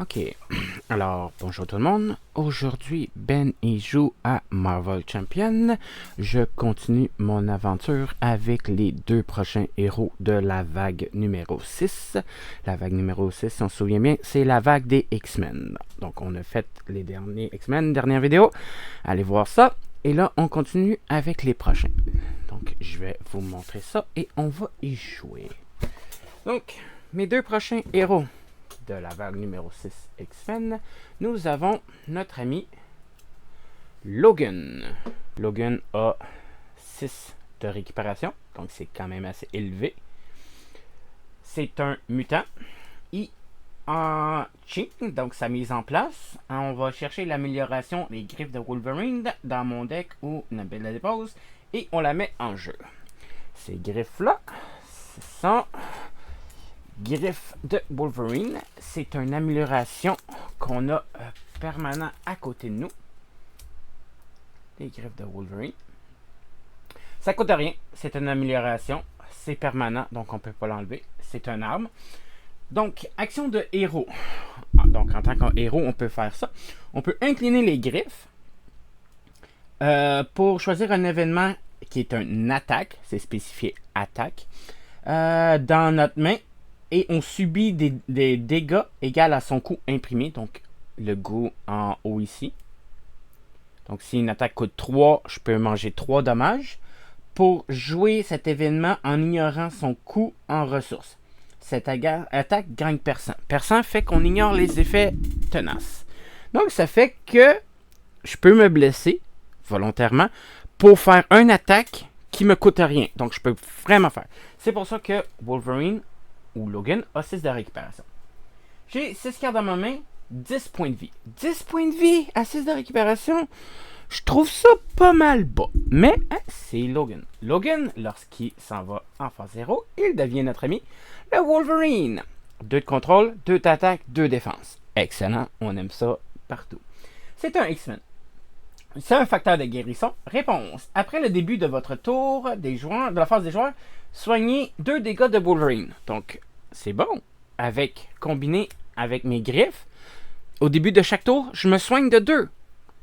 Ok, alors bonjour tout le monde. Aujourd'hui, Ben y joue à Marvel Champion. Je continue mon aventure avec les deux prochains héros de la vague numéro 6. La vague numéro 6, si on se souvient bien, c'est la vague des X-Men. Donc on a fait les derniers X-Men, dernière vidéo. Allez voir ça. Et là, on continue avec les prochains. Donc je vais vous montrer ça et on va y jouer. Donc, mes deux prochains héros de la vague numéro 6 X-Men, nous avons notre ami Logan. Logan a 6 de récupération, donc c'est quand même assez élevé. C'est un mutant. Il en chink, donc sa mise en place. On va chercher l'amélioration des griffes de Wolverine dans mon deck ou Nabel la dépose et on la met en jeu. Ces griffes-là, ce sont Griffes de Wolverine, c'est une amélioration qu'on a permanent à côté de nous. Les griffes de Wolverine. Ça coûte rien, c'est une amélioration, c'est permanent, donc on ne peut pas l'enlever. C'est une arme. Donc, action de héros. Donc, en tant qu'héros, on peut faire ça. On peut incliner les griffes pour choisir un événement qui est une attaque, c'est spécifié attaque, dans notre main. Et on subit des dégâts égaux à son coût imprimé. Donc, le goût en haut ici. Donc, si une attaque coûte 3, je peux manger 3 dommages. Pour jouer cet événement en ignorant son coût en ressources. Cette attaque gagne percent. Percent fait qu'on ignore les effets tenaces. Donc, ça fait que je peux me blesser volontairement pour faire une attaque qui me coûte rien. Donc, je peux vraiment faire. C'est pour ça que Wolverine ou Logan a 6 de récupération. J'ai 6 cartes dans ma main, 10 points de vie. 10 points de vie à 6 de récupération, je trouve ça pas mal bas. Mais c'est Logan. Logan, lorsqu'il s'en va en phase 0, il devient notre ami, le Wolverine. 2 de contrôle, 2 d'attaque, 2 défense. Excellent, on aime ça partout. C'est un X-Men. C'est un facteur de guérison. Réponse. Après le début de votre tour des joueurs, de la phase des joueurs, soignez 2 dégâts de Wolverine. Donc, c'est bon. Combiné avec mes griffes, au début de chaque tour, je me soigne de 2.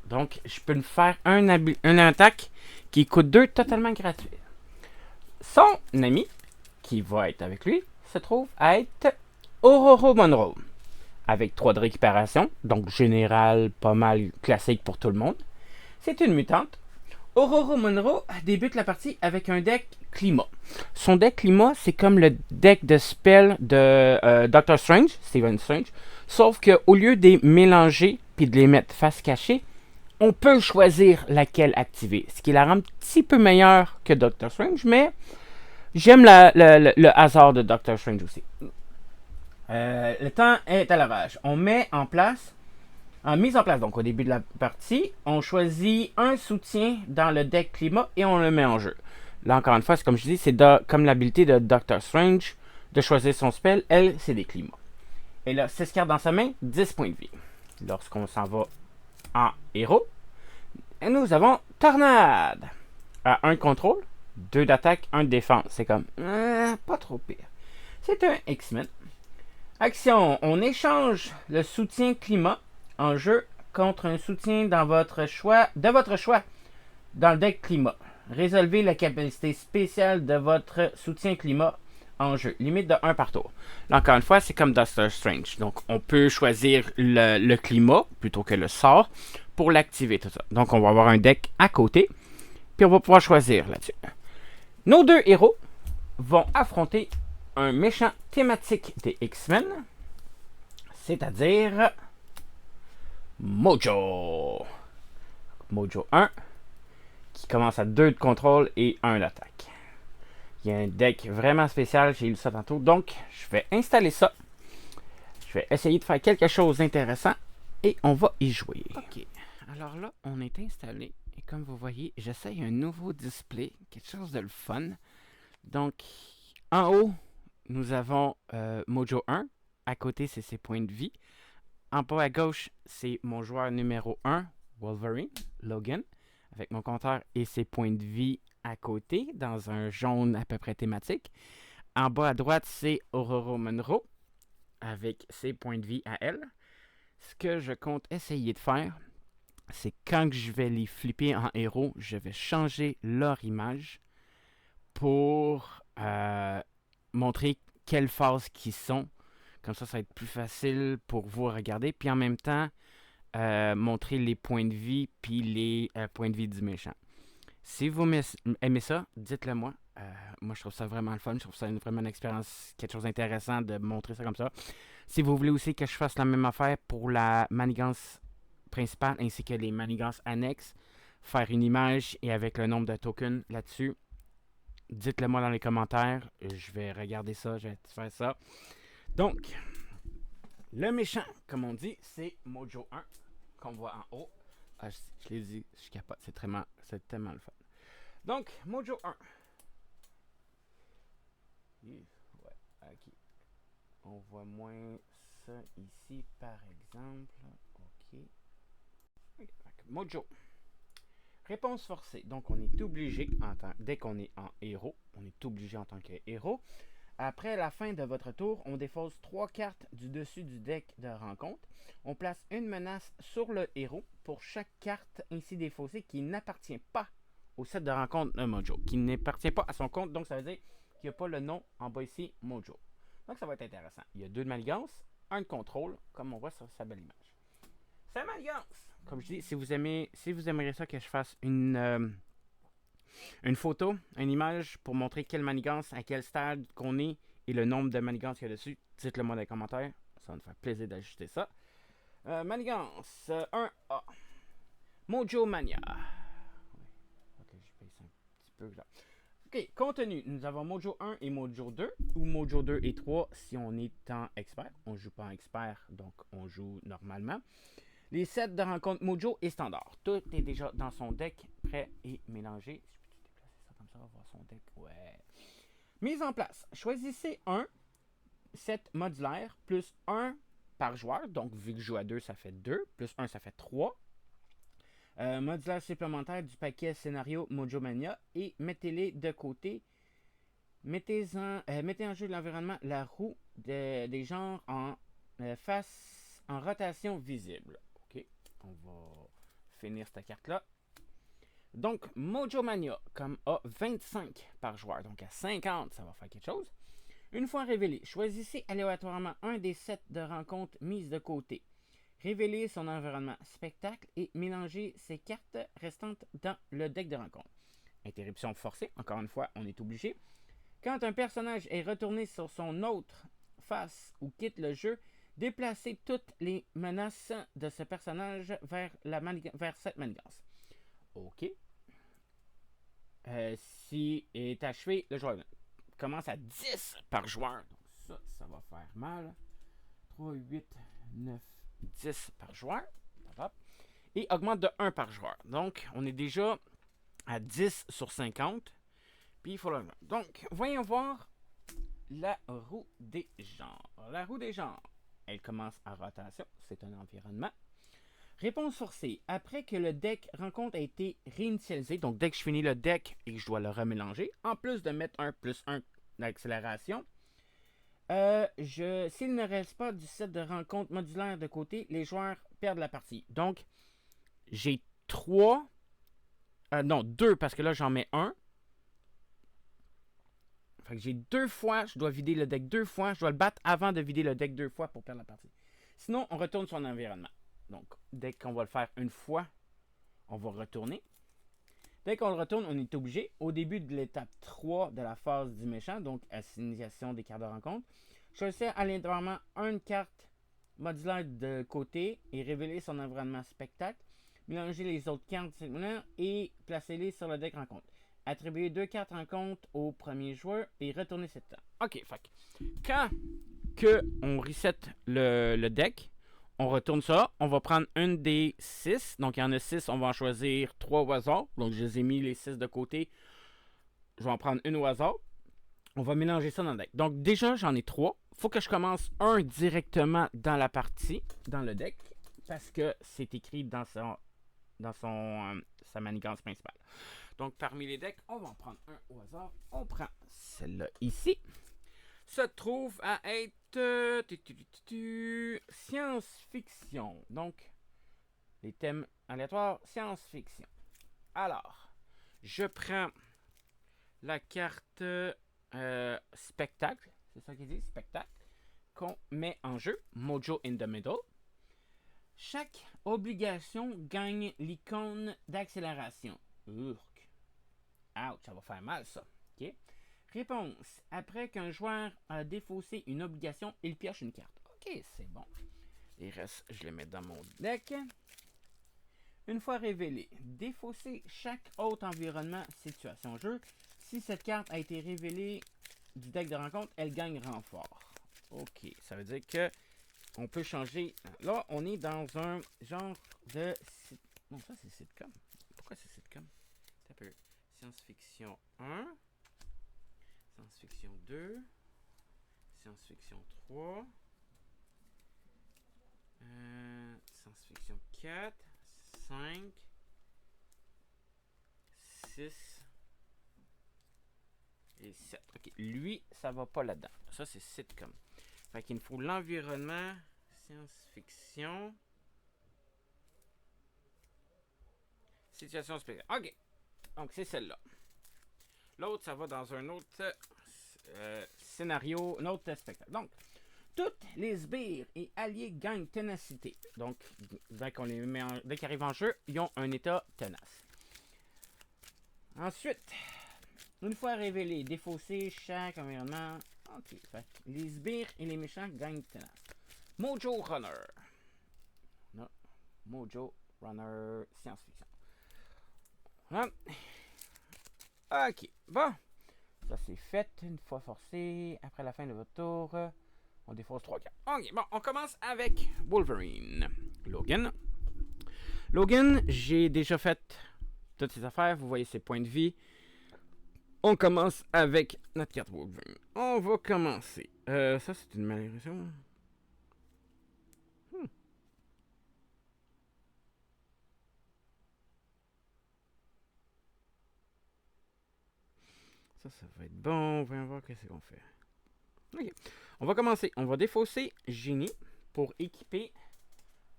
Donc, je peux me faire une attaque qui coûte 2 totalement gratuit. Son ami, qui va être avec lui, se trouve à être Ororo Monroe. Avec 3 de récupération, donc général, pas mal classique pour tout le monde. C'est une mutante. Ororo Monroe débute la partie avec un deck climat. Son deck climat, c'est comme le deck de spell de Doctor Strange, Stephen Strange, sauf qu'au lieu de les mélanger puis de les mettre face cachée, on peut choisir laquelle activer, ce qui la rend un petit peu meilleure que Doctor Strange, mais j'aime le hasard de Doctor Strange aussi. Le temps est à l'orage. On met en place mise en place, donc au début de la partie, on choisit un soutien dans le deck climat et on le met en jeu. Là, encore une fois, comme je dis, c'est comme l'habilité de Doctor Strange de choisir son spell. Elle, c'est des climats. Et là, 6 cartes dans sa main, 10 points de vie. Lorsqu'on s'en va en héros, et nous avons Tornade. À 1 de contrôle, 2 d'attaque, 1 de défense. C'est comme, pas trop pire. C'est un X-Men. Action, on échange le soutien climat en jeu contre un soutien de votre choix dans le deck climat. Résolvez la capacité spéciale de votre soutien climat en jeu. Limite de 1 par tour. Là, encore une fois, c'est comme Doctor Strange. Donc, on peut choisir le climat plutôt que le sort pour l'activer, tout ça. Donc, on va avoir un deck à côté. Puis, on va pouvoir choisir là-dessus. Nos deux héros vont affronter un méchant thématique des X-Men. C'est-à-dire Mojo. Mojo 1, qui commence à 2 de contrôle et 1 d'attaque. Il y a un deck vraiment spécial, j'ai lu ça tantôt. Donc, je vais installer ça. Je vais essayer de faire quelque chose d'intéressant et on va y jouer. Ok, alors là, on est installé. Et comme vous voyez, j'essaye un nouveau display, quelque chose de le fun. Donc, en haut, nous avons Mojo 1. À côté, c'est ses points de vie. En bas à gauche, c'est mon joueur numéro 1, Wolverine, Logan, avec mon compteur et ses points de vie à côté, dans un jaune à peu près thématique. En bas à droite, c'est Ororo Monroe, avec ses points de vie à elle. ce que je compte essayer de faire, c'est quand je vais les flipper en héros, je vais changer leur image pour montrer quelles phases qui sont. Comme ça va être plus facile pour vous regarder. Puis en même temps, montrer les points de vie puis les points de vie du méchant. Si vous aimez ça, dites-le moi. Moi, je trouve ça vraiment le fun. Je trouve ça vraiment une expérience, quelque chose d'intéressant de montrer ça comme ça. Si vous voulez aussi que je fasse la même affaire pour la manigance principale ainsi que les manigances annexes, faire une image et avec le nombre de tokens là-dessus, dites-le moi dans les commentaires. Je vais regarder ça, je vais faire ça. Donc, le méchant, comme on dit, c'est Mojo 1, qu'on voit en haut. Ah, je l'ai dit, je suis capable, c'est tellement le fun. Donc, Mojo 1. Ouais, ok. On voit moins ça ici, par exemple. Ok. Mojo. Réponse forcée. Donc, on est obligé, dès qu'on est en héros, on est obligé en tant que héros. Après la fin de votre tour, on défausse 3 cartes du dessus du deck de rencontre. On place une menace sur le héros pour chaque carte ainsi défaussée qui n'appartient pas au set de rencontre de Mojo, qui n'appartient pas à son compte. Donc, ça veut dire qu'il n'y a pas le nom en bas ici, Mojo. Donc, ça va être intéressant. Il y a 2 de manigance, 1 de contrôle, comme on voit sur sa belle image. C'est manigance! Comme je dis, si vous aimeriez ça que je fasse une photo, une image pour montrer quelle manigance, à quel stade qu'on est et le nombre de manigances qu'il y a dessus, dites-le moi dans les commentaires. Ça va me faire plaisir d'ajuster ça. Manigance 1A. Mojo Mania. Ok, je paye ça un petit peu là. Ok, contenu. Nous avons Mojo 1 et Mojo 2, ou Mojo 2 et 3 si on est en expert. On ne joue pas en expert, donc on joue normalement. Les sets de rencontre Mojo et standard. Tout est déjà dans son deck, prêt et mélangé. Je peux déplacer ça comme ça, on va voir son deck. Ouais. Mise en place. Choisissez un set modulaire plus 1 par joueur. Donc, vu que je joue à 2, ça fait 2. Plus 1, ça fait 3. Modulaire supplémentaire du paquet scénario Mojo Mania. Et mettez-les de côté. Mettez en jeu de l'environnement la roue des genres en rotation visible. Ok, on va finir cette carte-là. Donc, Mojo Mania, comme a 25 par joueur, donc à 50, ça va faire quelque chose. Une fois révélé, choisissez aléatoirement un des sets de rencontres mises de côté. Révélez son environnement spectacle et mélangez ses cartes restantes dans le deck de rencontre. Interruption forcée, encore une fois, on est obligé. Quand un personnage est retourné sur son autre face ou quitte le jeu, déplacez toutes les menaces de ce personnage vers cette manigance. Ok. Si est achevé, le joueur commence à 10 par joueur. Donc ça va faire mal. 3, 8, 9, 10 par joueur. Et augmente de 1 par joueur. Donc, on est déjà à 10 sur 50. Puis, il faut l'augmenter. Donc, voyons voir la roue des genres. La roue des genres, elle commence en rotation. C'est un environnement. Réponse forcée. Après que le deck rencontre a été réinitialisé, donc dès que je finis le deck et que je dois le remélanger, en plus de mettre un plus 1 d'accélération, s'il ne reste pas du set de rencontre modulaire de côté, les joueurs perdent la partie. Donc, j'ai 3, non 2 parce que là j'en mets 1. Fait que j'ai 2 fois, je dois vider le deck 2 fois, je dois le battre avant de vider le deck 2 fois pour perdre la partie. Sinon, on retourne sur l'environnement. Donc, dès qu'on va le faire une fois, on va retourner. Dès qu'on le retourne, on est obligé, au début de l'étape 3 de la phase du méchant, donc assignation des cartes de rencontre, choisissez aléatoirement une carte modulaire de côté et révéler son environnement spectacle. Mélangez les autres cartes et placez-les sur le deck rencontre. Attribuez 2 cartes rencontre au premier joueur et retournez cette temps. Ok, fait quand on reset le deck, on retourne ça. On va prendre une des 6. Donc, il y en a 6. On va en choisir 3 au hasard. Donc, je les ai mis les 6 de côté. Je vais en prendre une au hasard. On va mélanger ça dans le deck. Donc, déjà, j'en ai 3. Il faut que je commence un directement dans la partie, dans le deck. Parce que c'est écrit dans sa manigance principale. Donc, parmi les decks, on va en prendre un au hasard. On prend celle-là ici. Se trouve à être Science-fiction. Donc, les thèmes aléatoires, science-fiction. Alors, je prends la carte spectacle. C'est ça qu'il dit, spectacle. Qu'on met en jeu. Mojo in the middle. Chaque obligation gagne l'icône d'accélération. Urk. Ouch, ça va faire mal ça. OK. Réponse. Après qu'un joueur a défaussé une obligation, il pioche une carte. OK, c'est bon. Il reste, je les mets dans mon deck. Une fois révélé, défausser chaque autre environnement situation jeu. Si cette carte a été révélée du deck de rencontre, elle gagne renfort. OK, ça veut dire que on peut changer. Là, on est dans un genre de... Non, ça c'est sitcom. Pourquoi c'est sitcom? C'est un peu science-fiction 1. Science-fiction 2. Science-fiction 3. Science-fiction 4. 5. 6. Et 7. Ok, lui, ça va pas là-dedans. Ça, c'est sitcom. Fait qu'il me faut l'environnement, science-fiction, situation spéciale. Ok, donc c'est celle-là. L'autre, ça va dans un autre scénario, un autre spectacle. Donc, toutes les sbires et alliés gagnent ténacité. Donc, dès qu'ils arrivent en jeu, ils ont un état tenace. Ensuite, une fois révélé, défausser chaque environnement. Ok, fait les sbires et les méchants gagnent tenace. Mojo Runner. Non, Mojo Runner science-fiction. Voilà. Ok, bon. Ça c'est fait. Une fois forcé, après la fin de votre tour, on défausse 3 cartes. Ok, bon, on commence avec Wolverine. Logan. Logan, j'ai déjà fait toutes ses affaires. Vous voyez ses points de vie. On commence avec notre carte Wolverine. On va commencer. Ça, c'est une malédiction. Ça va être bon. On va voir qu'est-ce qu'on fait. Ok. On va commencer. On va défausser Génie pour équiper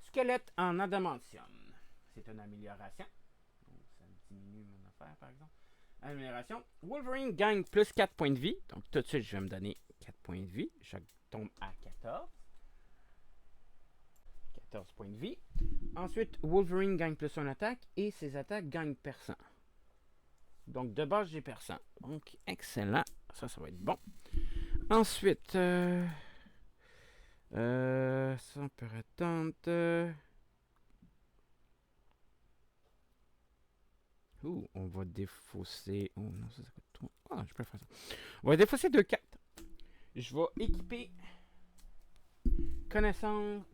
Squelette en adamantium. C'est une amélioration. Oh, ça diminue mon affaire, par exemple. Amélioration. Wolverine gagne plus 4 points de vie. Donc, tout de suite, je vais me donner 4 points de vie. Je tombe à 14. 14 points de vie. Ensuite, Wolverine gagne plus 1 attaque et ses attaques gagnent percent. Donc, de base, j'ai percent. Donc, excellent. Ça va être bon. Ensuite, ça, on peut attendre. On va défausser. Oh non, ça coûte trop. Ah, je peux faire ça. On va défausser 2 cartes. Je vais équiper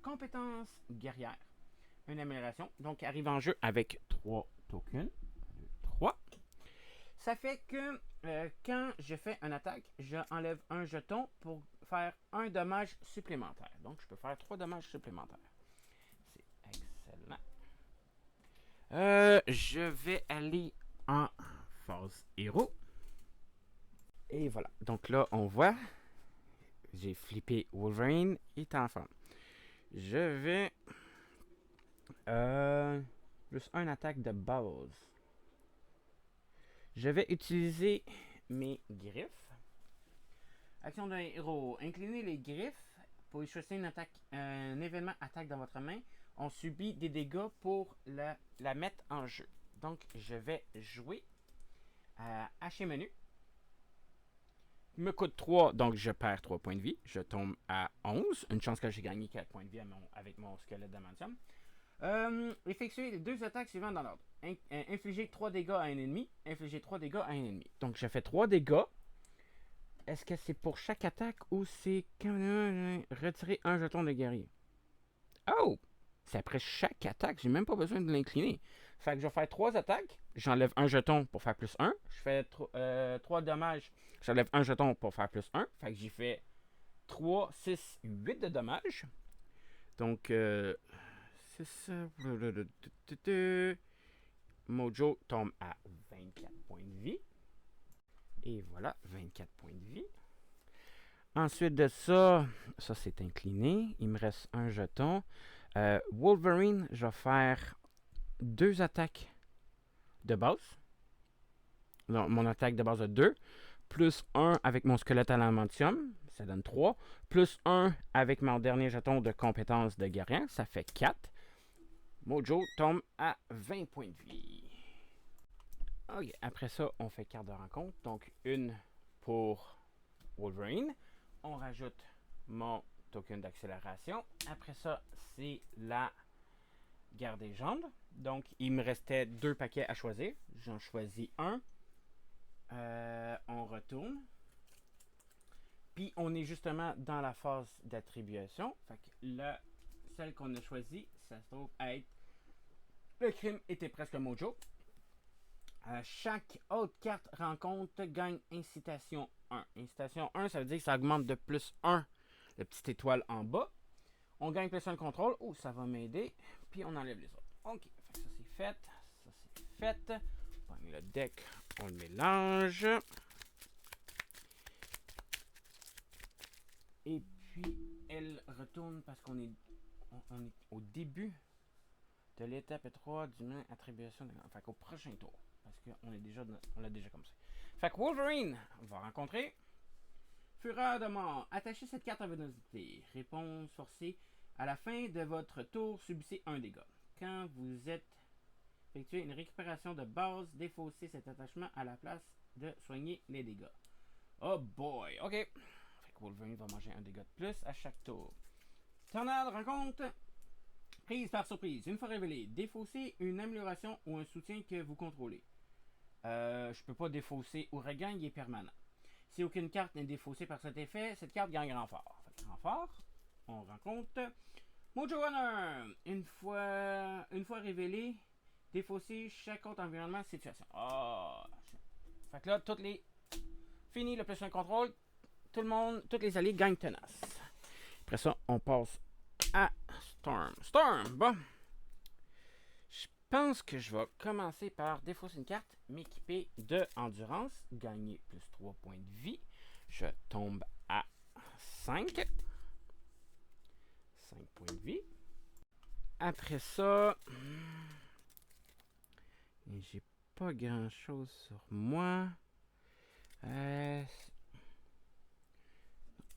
compétence guerrière. Une amélioration. Donc, arrive en jeu avec 3 tokens. 3. Ça fait que quand je fais une attaque, je enlève un jeton pour faire un dommage supplémentaire. Donc, je peux faire 3 dommages supplémentaires. C'est excellent. Je vais aller en phase héros. Et voilà. Donc là, on voit. J'ai flippé Wolverine. Il est en forme. Je vais... plus 1 attaque de base. Je vais utiliser mes griffes. Action d'un héros. Inclinez les griffes pour choisir une attaque, un événement attaque dans votre main. On subit des dégâts pour la mettre en jeu. Donc, je vais jouer à hacher menu. Il me coûte 3, donc je perds 3 points de vie. Je tombe à 11. Une chance que j'ai gagné 4 points de vie avec mon squelette d'adamantium. Effectuer les 2 attaques suivantes dans l'ordre. Infliger 3 dégâts à un ennemi. Infliger 3 dégâts à un ennemi. Donc, je fais 3 dégâts. Est-ce que c'est pour chaque attaque ou c'est quand retirer un jeton de guerrier? Oh! C'est après chaque attaque. J'ai même pas besoin de l'incliner. Fait que je vais faire 3 attaques. J'enlève un jeton pour faire plus 1. Je fais 3 dommages. J'enlève un jeton pour faire plus 1. Fait que j'y fais 3, 6, 8 de dommages. Donc, c'est ça. Mojo tombe à 24 points de vie. Et voilà, 24 points de vie. Ensuite de ça, ça c'est incliné. Il me reste un jeton. Wolverine, je vais faire 2 attaques de base. Non, mon attaque de base de 2. Plus 1 avec mon squelette à l'adamantium. Ça donne 3. Plus 1 avec mon dernier jeton de compétence de guerrier. Ça fait 4. Mojo tombe à 20 points de vie. Ok, après ça, on fait carte de rencontre. Donc, une pour Wolverine. On rajoute mon token d'accélération. Après ça, c'est la guerre des jambes. Donc, il me restait 2 paquets à choisir. J'en choisis un. On retourne. Puis, on est justement dans la phase d'attribution. Fait que celle qu'on a choisie, ça se trouve être le crime était presque mojo. Chaque autre carte rencontre gagne incitation 1. Incitation 1, ça veut dire que ça augmente de plus 1 la petite étoile en bas. On gagne plus 1 de contrôle. Oh, ça va m'aider. Puis on enlève les autres. Ok, ça c'est fait. Ça c'est fait. On prend le deck, on le mélange. Et puis elle retourne parce qu'on est, on est au début de l'étape 3 du main attribution. Fait qu'au prochain tour. Parce qu'on est déjà, on l'a déjà comme ça. Fait que Wolverine va rencontrer Fureur de mort. Attachez cette carte à votre unité. Réponse forcée. À la fin de votre tour, subissez un dégât. Quand vous êtes effectué une récupération de base, défaussez cet attachement à la place de soigner les dégâts. Oh boy, ok. Fait que Wolverine va manger un dégât de plus à chaque tour. Tornade rencontre. Prise par surprise. Une fois révélé, défaussez une amélioration ou un soutien que vous contrôlez. Je peux pas défausser Ouragan, il est permanent. Si aucune carte n'est défaussée par cet effet, cette carte gagne renfort. Fait que renfort, on rencontre Mojo Runner. Une fois révélé, défausser chaque autre environnement situation. Fait que là, toutes les. Fini le plus un contrôle. Tout le monde, tous les alliés gagnent tenace. Après ça, on passe à Storm. Storm, bon. Je pense que je vais commencer par défausser une carte, m'équiper de endurance, gagner plus 3 points de vie. Je tombe à 5. 5 points de vie. Après ça, j'ai pas grand chose sur moi.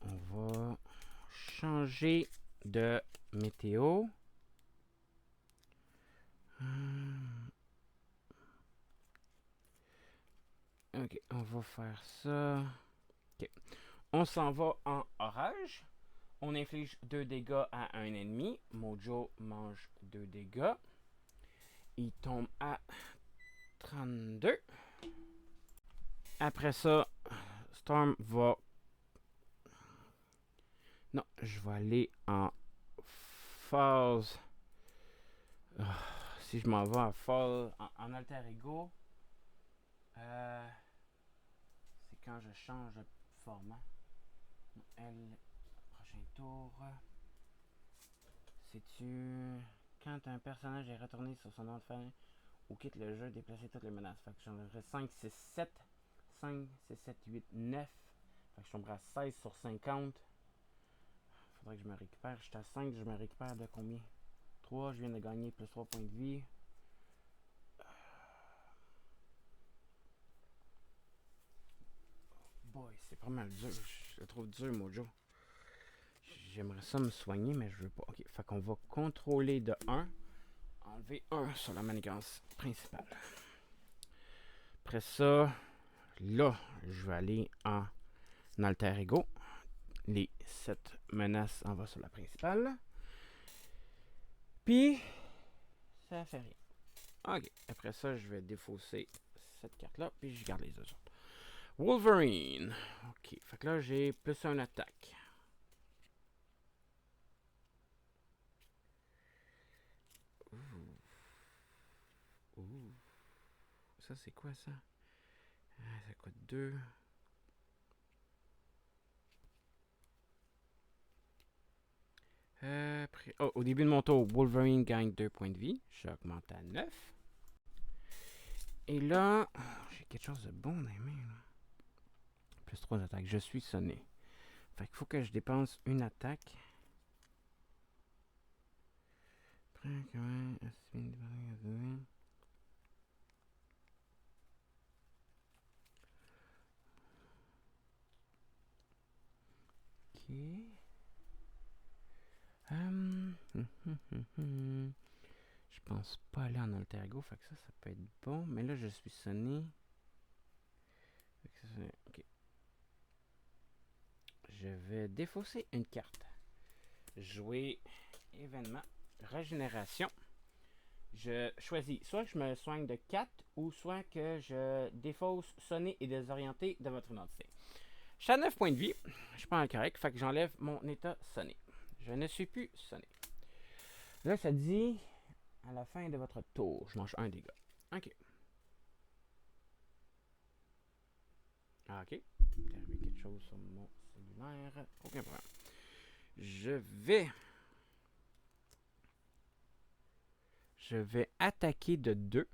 On va changer de météo. Ok, on va faire ça. Ok. On s'en va en orage. On inflige 2 dégâts à un ennemi. Mojo mange 2 dégâts. Il tombe à 32. Après ça, Storm va... Non, je vais aller en phase... si je m'en vais en phase... En alter ego... c'est quand je change de format. Elle, prochain tour. C'est-tu quand un personnage est retourné sur son nom de famille ou quitte le jeu, déplacer toutes les menaces. Fait que j'enlèverai 5, 6, 7. 5, 6, 7, 8, 9. Fait que je tomberai à 16 sur 50. Faudrait que je me récupère. J'étais à 5, je me récupère de combien? 3, je viens de gagner plus 3 points de vie. Boy, c'est pas mal dur. Je le trouve dur, Mojo. J'aimerais ça me soigner, mais je veux pas. Ok, fait qu'on va contrôler de 1. Enlever 1 sur la manigance principale. Après ça, là, je vais aller en alter ego. Les 7 menaces en va sur la principale. Puis, ça fait rien. Ok, après ça, je vais défausser cette carte-là, puis je garde les autres. Wolverine. Ok, fait que là, j'ai plus un attaque. Ouh. Ça, c'est quoi, ça? Ça coûte 2. Au début de mon tour, Wolverine gagne 2 points de vie. J'augmente à 9. Et là, j'ai quelque chose de bon dans les mains. Là. Plus 3 attaques. Je suis sonné. Fait qu'il faut que je dépense une attaque. Ok. Je pense pas aller en alter ego, fait que ça peut être bon. Mais là, je suis sonné. Ok. Je vais défausser une carte. Jouer événement, régénération. Je choisis soit que je me soigne de 4 ou soit que je défausse sonné et désorienté de votre identité. Je suis à 9 points de vie. Je suis pas en correct, fait que j'enlève mon état sonné. Je ne suis plus sonné. Là, ça dit à la fin de votre tour, je mange un dégât. Ok. Ok. Il est arrivé quelque chose sur mon cellulaire. Aucun problème. Je vais attaquer de 2.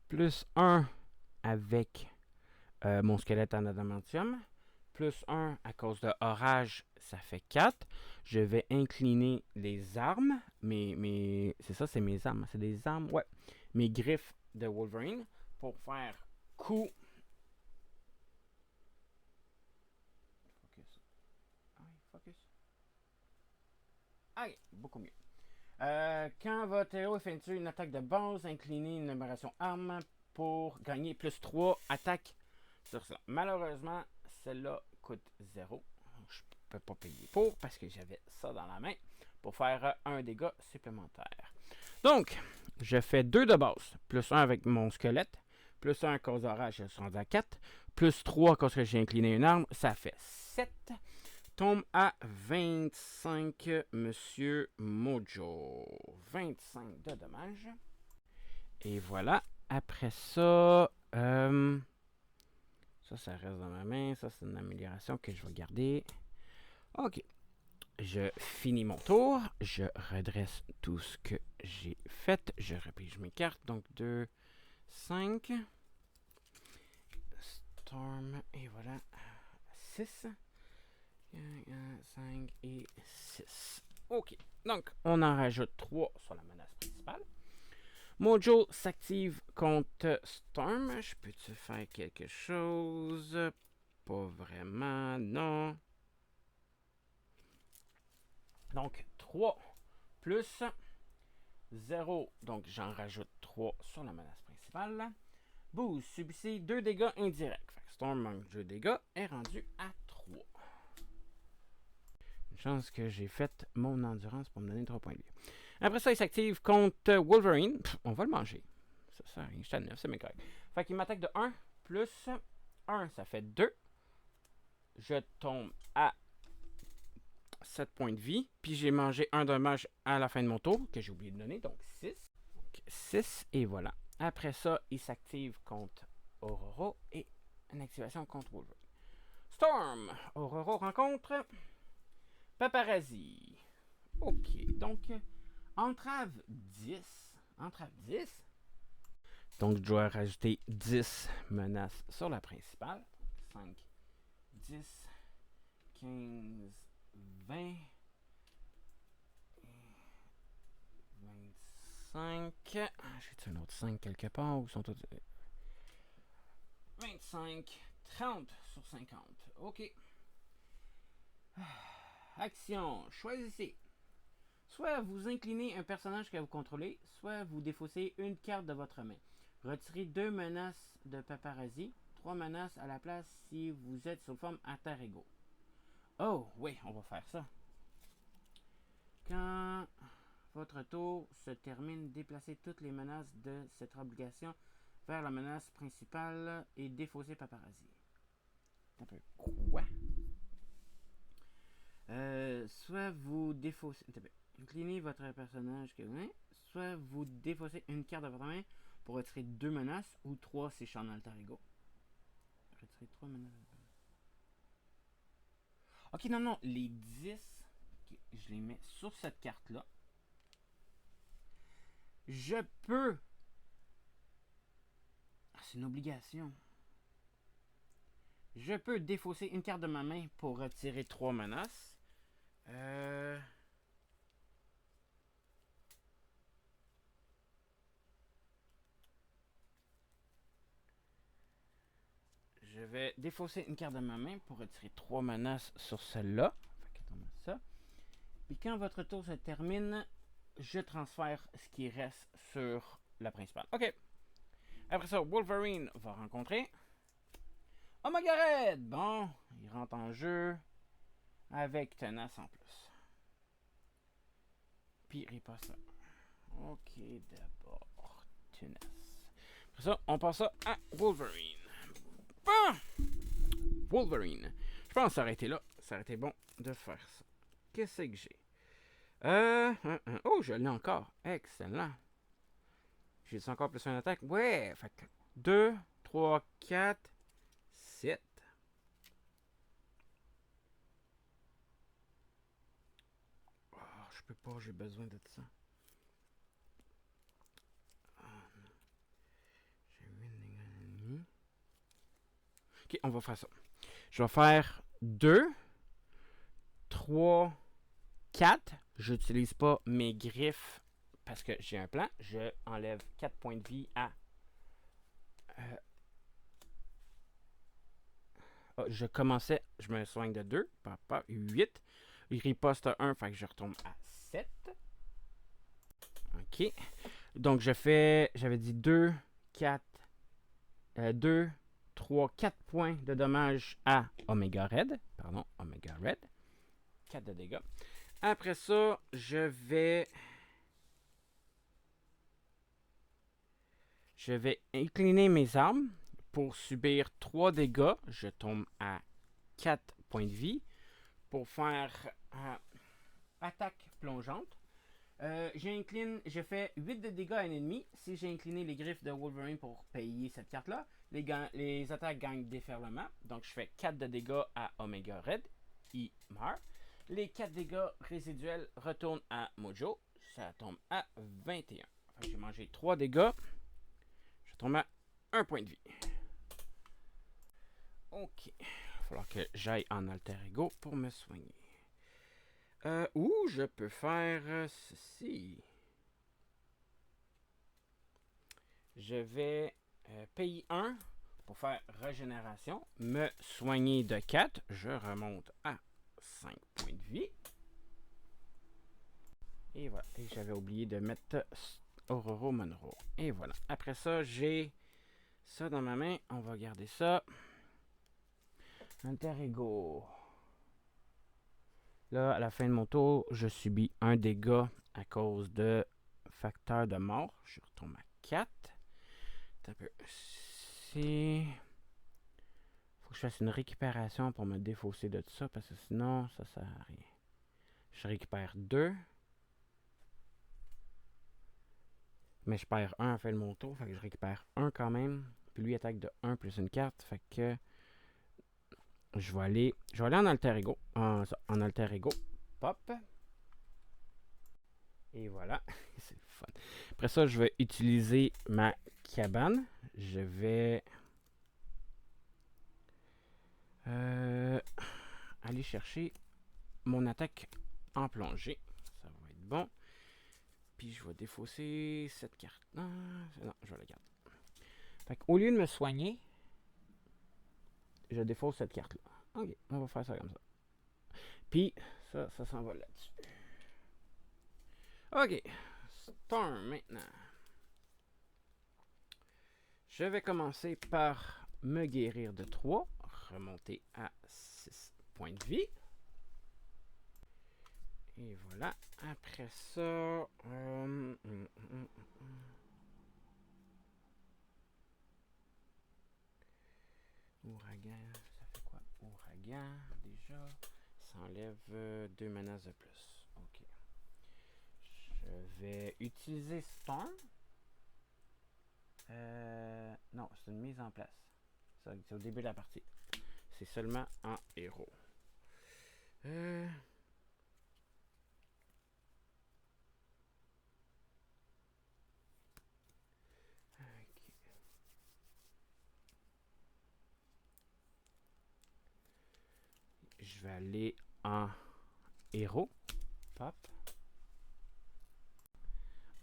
Plus 1 avec mon squelette en adamantium. Plus 1 à cause de orage, ça fait 4. Je vais incliner les armes. C'est ça, c'est mes armes. C'est des armes, ouais. Mes griffes de Wolverine pour faire coup. Focus. Ah oui, focus. Ah, beaucoup mieux. Quand votre héros effectue une attaque de base, inclinez une numération arme pour gagner plus 3 attaques sur cela. Malheureusement, celle-là coûte 0. Je peux pas payer pour parce que j'avais ça dans la main pour faire un dégât supplémentaire. Donc, je fais 2 de base, plus 1 avec mon squelette, plus 1 à cause d'orage, je suis rendu à 4, plus 3 parce que j'ai incliné une arme, ça fait 7. Tombe à 25, Monsieur Mojo. 25 de dommages. Et voilà. Après ça, ça reste dans ma main. Ça, c'est une amélioration que je vais garder. Ok. Je finis mon tour. Je redresse tout ce que j'ai fait. Je repige mes cartes. Donc 2, 5. Storm. Et voilà. 6. 5 et 6. Ok. Donc, on en rajoute 3 sur la menace principale. Mojo s'active contre Storm. Je peux-tu faire quelque chose? Pas vraiment, non. Donc, 3 plus 0. Donc, j'en rajoute 3 sur la menace principale. Boost, subissez 2 dégâts indirects. Fait que Storm manque 2 dégâts est rendu à 3. Une chance que j'ai fait mon endurance pour me donner 3 points de vie. Après ça, il s'active contre Wolverine. On va le manger. Ça sert à rien. Je suis à 9, c'est mes correct. Fait qu'il m'attaque de 1 plus 1, ça fait 2. Je tombe à 7 points de vie. Puis j'ai mangé un dommage à la fin de mon tour, que j'ai oublié de donner, donc 6. Donc 6, et voilà. Après ça, il s'active contre Aurora et une activation contre Wolverine. Storm! Aurora rencontre Paparazzi. Ok, donc entrave 10. Entrave 10. Donc je dois rajouter 10 menaces sur la principale. 5, 10, 15, 20, 25. J'ai-tu un autre 5 quelque part? Où sont tous... 25, 30 sur 50. Ok. Action. Choisissez. Soit vous inclinez un personnage que vous contrôlez, soit vous défaussez une carte de votre main. Retirez 2 menaces de paparazzi, 3 menaces à la place si vous êtes sous forme alter ego. Oh, oui, on va faire ça. Quand votre tour se termine, déplacez toutes les menaces de cette obligation vers la menace principale et défaussez paparazzi. Un peu quoi? Soit vous défaussez... Inclinez votre personnage que vous avez, soit vous défaussez une carte de votre main pour retirer 2 menaces ou 3 si je suis en alter ego. Retirer 3 menaces. Ok, non, les 10, okay, je les mets sur cette carte-là. Je peux... Ah, c'est une obligation. Je peux défausser une carte de ma main pour retirer 3 menaces. Je vais défausser une carte de ma main pour retirer 3 menaces sur celle-là. Fait que ça. Puis quand votre tour se termine, je transfère ce qui reste sur la principale. OK. Après ça, Wolverine va rencontrer Omega Red. Bon, il rentre en jeu avec Tenace en plus. Puis il riposte ça. OK, d'abord Tenace. Après ça, on passe ça à Wolverine. Bon! Wolverine. Je pense que ça aurait été là. Ça aurait été bon de faire ça. Qu'est-ce que j'ai? Oh, je l'ai encore. Excellent. J'ai encore plus une attaque. Ouais, fait que 2, 3, 4, 7. Oh, je peux pas, j'ai besoin de ça. Oh, non. J'ai mis une dégâts ennemis. Ok, on va faire ça. Je vais faire 2, 3, 4. J'utilise pas mes griffes parce que j'ai un plan. Je enlève 4 points de vie à... je commençais, je me soigne de 2, 8. Il riposte 1, fait que je retombe à 7. OK. Donc, j'avais dit 2, 4, 2, 3, 4 points de dommages à Omega Red. Pardon, Omega Red. 4 de dégâts. Après ça, je vais incliner mes armes pour subir 3 dégâts. Je tombe à 4 points de vie pour faire attaque plongeante. Je fais 8 de dégâts à un ennemi. Si j'ai incliné les griffes de Wolverine pour payer cette carte-là, les attaques gagnent déferlement. Donc je fais 4 de dégâts à Omega Red. Il meurt. Les 4 dégâts résiduels retournent à Mojo. Ça tombe à 21. Enfin, j'ai mangé 3 dégâts. Je tombe à 1 point de vie. Ok. Il va falloir que j'aille en alter ego pour me soigner. Ou je peux faire ceci. Je vais payer 1 pour faire régénération. Me soigner de 4. Je remonte à 5 points de vie. Et voilà. Et j'avais oublié de mettre Ororo Monroe. Et voilà. Après ça, j'ai ça dans ma main. On va garder ça. Alter ego. Là, à la fin de mon tour, je subis un dégât à cause de facteur de mort. Je retombe à 4. Un peu. Si... faut que je fasse une récupération pour me défausser de tout ça, parce que sinon, ça sert à rien. Je récupère 2. Mais je perds 1 à la fin de mon tour, fait que je récupère 1 quand même. Puis lui attaque de 1 plus une carte, fait que je vais aller en alter ego. En alter ego. Pop. Et voilà. C'est le fun. Après ça, je vais utiliser ma cabane. Je vais aller chercher mon attaque en plongée. Ça va être bon. Puis je vais défausser cette carte. Non, je vais la garder. Fait qu'au lieu de me soigner, je défausse cette carte-là. Ok, on va faire ça comme ça. Puis, ça s'en va là-dessus. Ok, Storm maintenant. Je vais commencer par me guérir de 3, remonter à 6 points de vie. Et voilà, après ça... Ouragan, ça fait quoi? Ouragan, déjà. Ça enlève 2 menaces de plus. Ok. Je vais utiliser Storm. Non, c'est une mise en place. C'est au début de la partie. C'est seulement en héros. Ok. je vais aller en héros. Pop.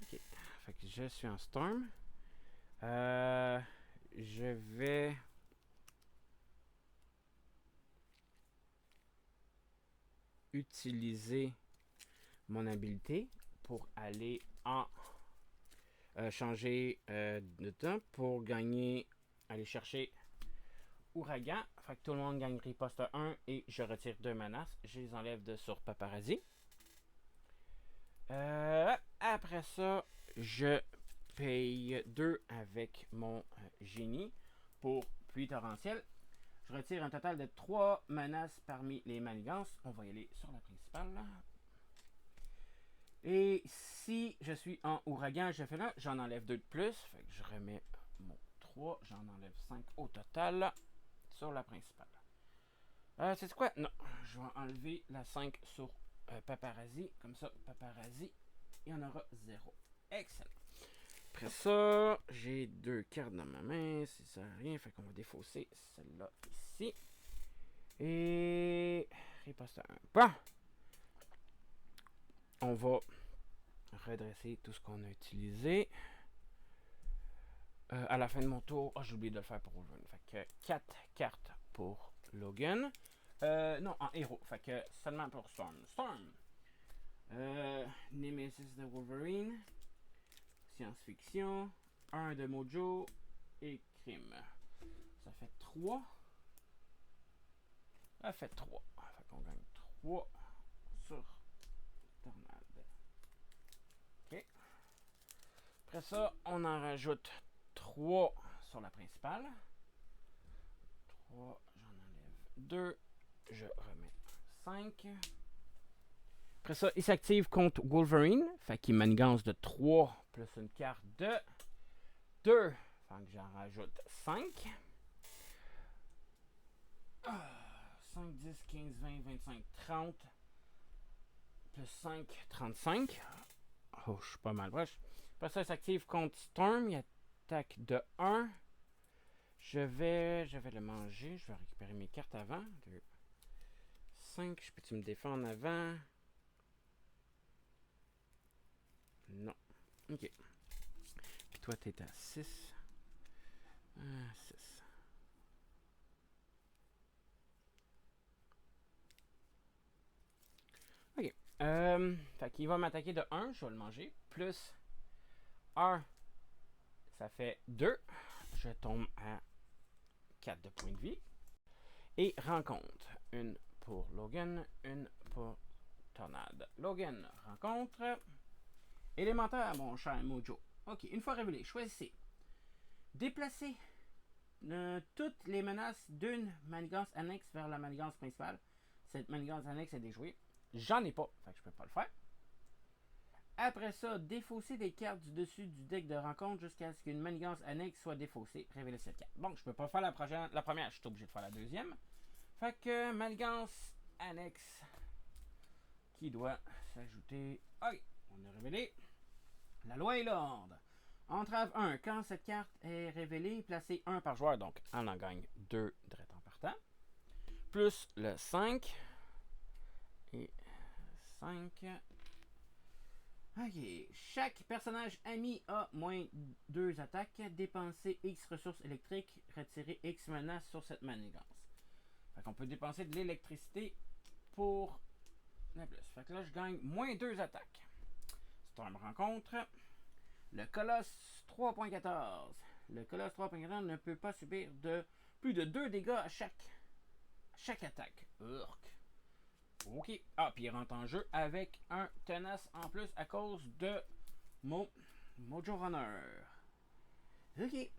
Ok. Fait que je suis en Storm. Je vais utiliser mon habilité pour aller en changer de temps pour gagner, aller chercher Ouragan. Fait que tout le monde gagne riposte 1 et je retire 2 menaces. Je les enlève de sur Paparazzi. Après ça, je paye 2 avec mon génie pour pluie torrentielle. Je retire un total de 3 menaces parmi les manigances. On va y aller sur la principale. Là. Et si je suis en ouragan, je fais là, j'en enlève 2 de plus. Fait que je remets mon 3, j'en enlève 5 au total sur la principale. C'est quoi? Non, je vais enlever la 5 sur Paparazzi. Comme ça, Paparazzi, il y en aura 0. Excellent. Après ça, j'ai 2 cartes dans ma main. Si ça n'a rien, fait qu'on va défausser celle-là ici. Et riposte 1. Bon! On va redresser tout ce qu'on a utilisé. À la fin de mon tour, j'ai oublié de le faire pour Logan. Fait que 4 cartes pour Logan. Non, en héros. Fait que seulement pour Storm. Storm! Nemesis de Wolverine. Science-fiction. 1 de Mojo. Et crime. Ça fait 3. Ça fait 3. Fait qu'on gagne 3 sur Tornade. Ok. Après ça, on en rajoute 3 sur la principale. 3, j'en enlève 2. Je remets 5. Après ça, il s'active contre Wolverine. Fait qu'il manigance de 3 plus une carte de 2. Fait que j'en rajoute 5. 5, 10, 15, 20, 25, 30. Plus 5, 35. Oh, je suis pas mal proche. Après ça, il s'active contre Storm. Il attaque de 1. Je vais le manger. Je vais récupérer mes cartes avant. 2, 5. Je peux-tu me défendre avant? Non. Ok. Puis toi, t'es à 6. 6. Ok. Fait qu'il va m'attaquer de 1. Je vais le manger. Plus 1. Ça fait 2. Je tombe à 4 de points de vie. Et rencontre. Une pour Logan, une pour Tornade. Logan rencontre. Élémentaire, mon cher Mojo. Ok, une fois révélé, choisissez. Déplacer toutes les menaces d'une manigance annexe vers la manigance principale. Cette manigance annexe est déjouée. J'en ai pas, fait que je peux pas le faire. Après ça, défausser des cartes du dessus du deck de rencontre jusqu'à ce qu'une manigance annexe soit défaussée. Révéler cette carte. Bon, je peux pas faire la première, je suis obligé de faire la deuxième. Fait que manigance annexe qui doit s'ajouter. Ok, on a révélé. La loi et l'ordre. Entrave 1. Quand cette carte est révélée, placez 1 par joueur. Donc, on en gagne 2 direct en partant. Plus le 5. Et 5. Ok. Chaque personnage ami a moins 2 attaques. Dépensez X ressources électriques. Retirez X menaces sur cette manigance. Fait qu'on peut dépenser de l'électricité pour la plus. Fait que là, je gagne moins 2 attaques. Storm rencontre. Le Colosse 3.14. Le Colosse 3.14 ne peut pas subir plus de 2 dégâts à chaque attaque. Urk. Ok. Ah, puis il rentre en jeu avec un tenace en plus à cause de mon Mojo Runner. Ok.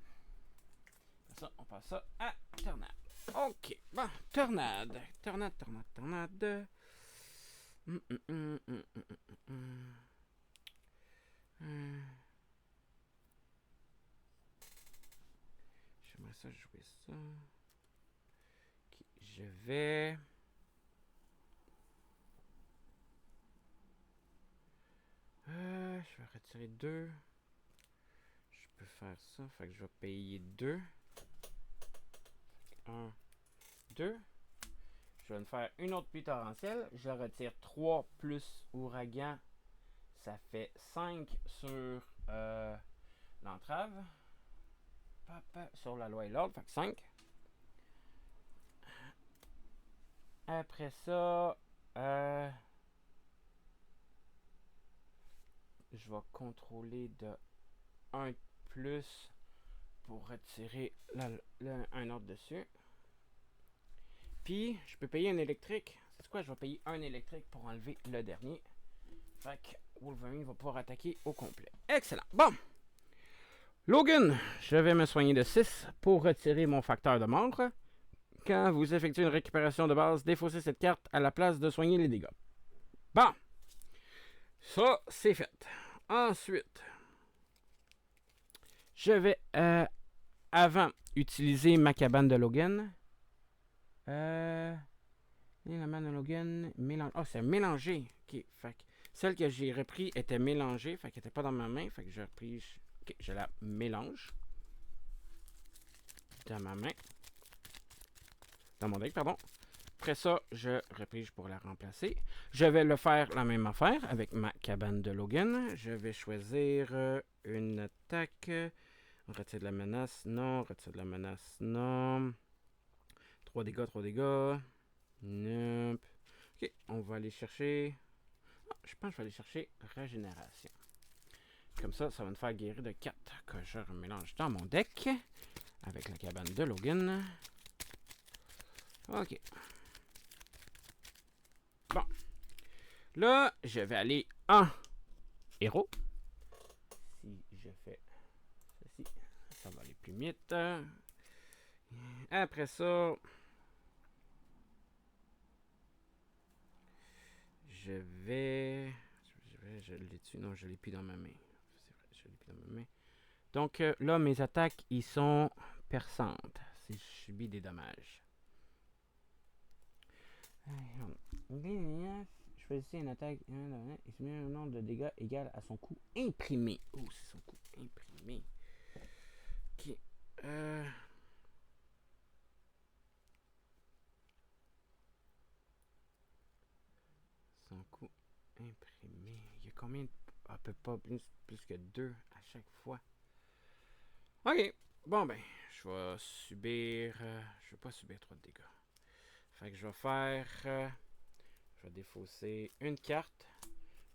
Ça, on passe ça à Tornade. Ok. Bon, Tornade. Tornade. J'aimerais ça jouer ça. Ok, je vais. Je vais retirer 2. Je peux faire ça. Fait que je vais payer 2. 1, 2. Je vais me faire une autre pluie torrentielle. Je retire 3 plus ouragan. Ça fait 5 sur l'entrave. Sur la loi et l'ordre. Fait que 5. Après ça, je vais contrôler de 1 plus pour retirer un autre dessus. Puis, je peux payer un électrique. C'est quoi? Je vais payer un électrique pour enlever le dernier. Fait que Wolverine va pouvoir attaquer au complet. Excellent. Bon. Logan, je vais me soigner de 6 pour retirer mon facteur de mort. Quand vous effectuez une récupération de base, défaussez cette carte à la place de soigner les dégâts. Bon. Ça, c'est fait. Ensuite, je vais, avant, utiliser ma cabane de Logan. La cabane de Logan, mélange. Oh, c'est mélangé. Ok, fait que celle que j'ai repris était mélangée, fait qu'elle n'était pas dans ma main, fait que j'ai repris. Ok, je la mélange dans ma main. Dans mon deck, pardon. Après ça, je repige pour la remplacer. Je vais le faire la même affaire avec ma cabane de Logan. Je vais choisir une attaque. On retire de la menace. Non. Retire de la menace. Non. 3 dégâts, 3 dégâts. Nope. Ok, on va aller chercher. Je pense que je vais aller chercher régénération. Comme ça, ça va me faire guérir de 4 que je remélange dans mon deck avec la cabane de Logan. Ok. Bon. Là, je vais aller en héros. Si je fais ceci, ça va aller plus vite. Après ça, je l'ai dessus. Non, je l'ai plus dans ma main. C'est vrai, je l'ai plus dans ma main. Donc là, mes attaques, ils sont perçantes. Si je subis des dommages. Choisissez une attaque et se met un nombre de dégâts égal à son coût imprimé. Oh, c'est son coût imprimé. Ok. Son coût imprimé. Il y a combien de... Ah, peut pas plus que 2 à chaque fois. Ok. Bon, ben, je vais subir... je vais pas subir 3 de dégâts. Fait que je vais faire... je vais défausser une carte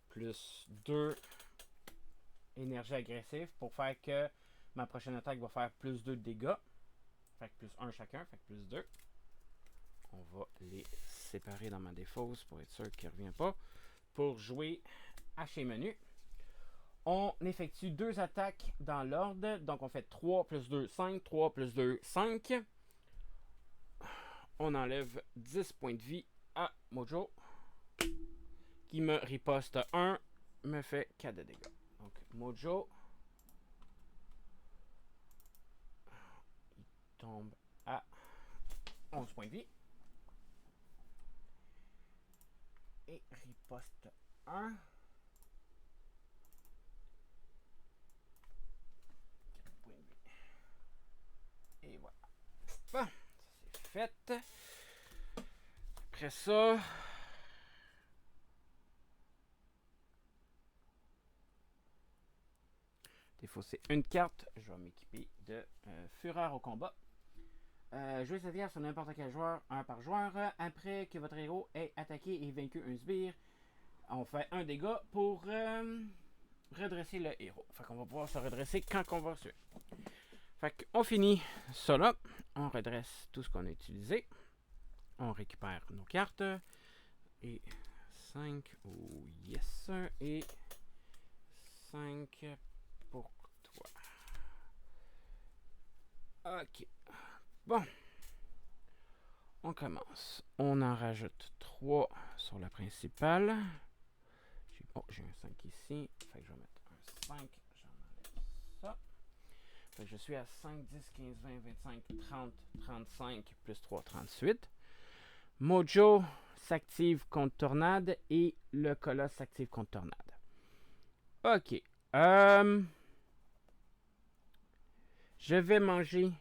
plus 2 énergie agressive pour faire que ma prochaine attaque va faire plus 2 de dégâts. Fait que plus 1 chacun, fait que plus 2. On va les séparer dans ma défausse pour être sûr qu'il ne revient pas. Pour jouer à chez menu, on effectue 2 attaques dans l'ordre. Donc on fait 3 plus 2, 5. 3 plus 2, 5. On enlève 10 points de vie à Mojo, qui me riposte 1, me fait 4 de dégâts. Donc Mojo, il tombe à 11 points de vie. Et riposte 1. 4 points de vie. Et voilà. Bon, ça c'est fait. Après ça... défausser une carte. Je vais m'équiper de Fureur au combat. Jouez cette carte sur n'importe quel joueur, un par joueur. Après que votre héros ait attaqué et vaincu un sbire, on fait un dégât pour redresser le héros. Fait qu'on va pouvoir se redresser quand on va tuer. Fait qu'on finit ça là. On redresse tout ce qu'on a utilisé. On récupère nos cartes. Et 5. Oh yes. Et 5 pour toi. Ok. Bon. On commence. On en rajoute 3 sur la principale. J'ai un 5 ici. Fait que je vais mettre un 5. J'en enlève ça. Fait que je suis à 5, 10, 15, 20, 25, 30, 35, plus 3, 38. Mojo s'active contre Tornade et le Colosse s'active contre Tornade. Ok. Je vais manger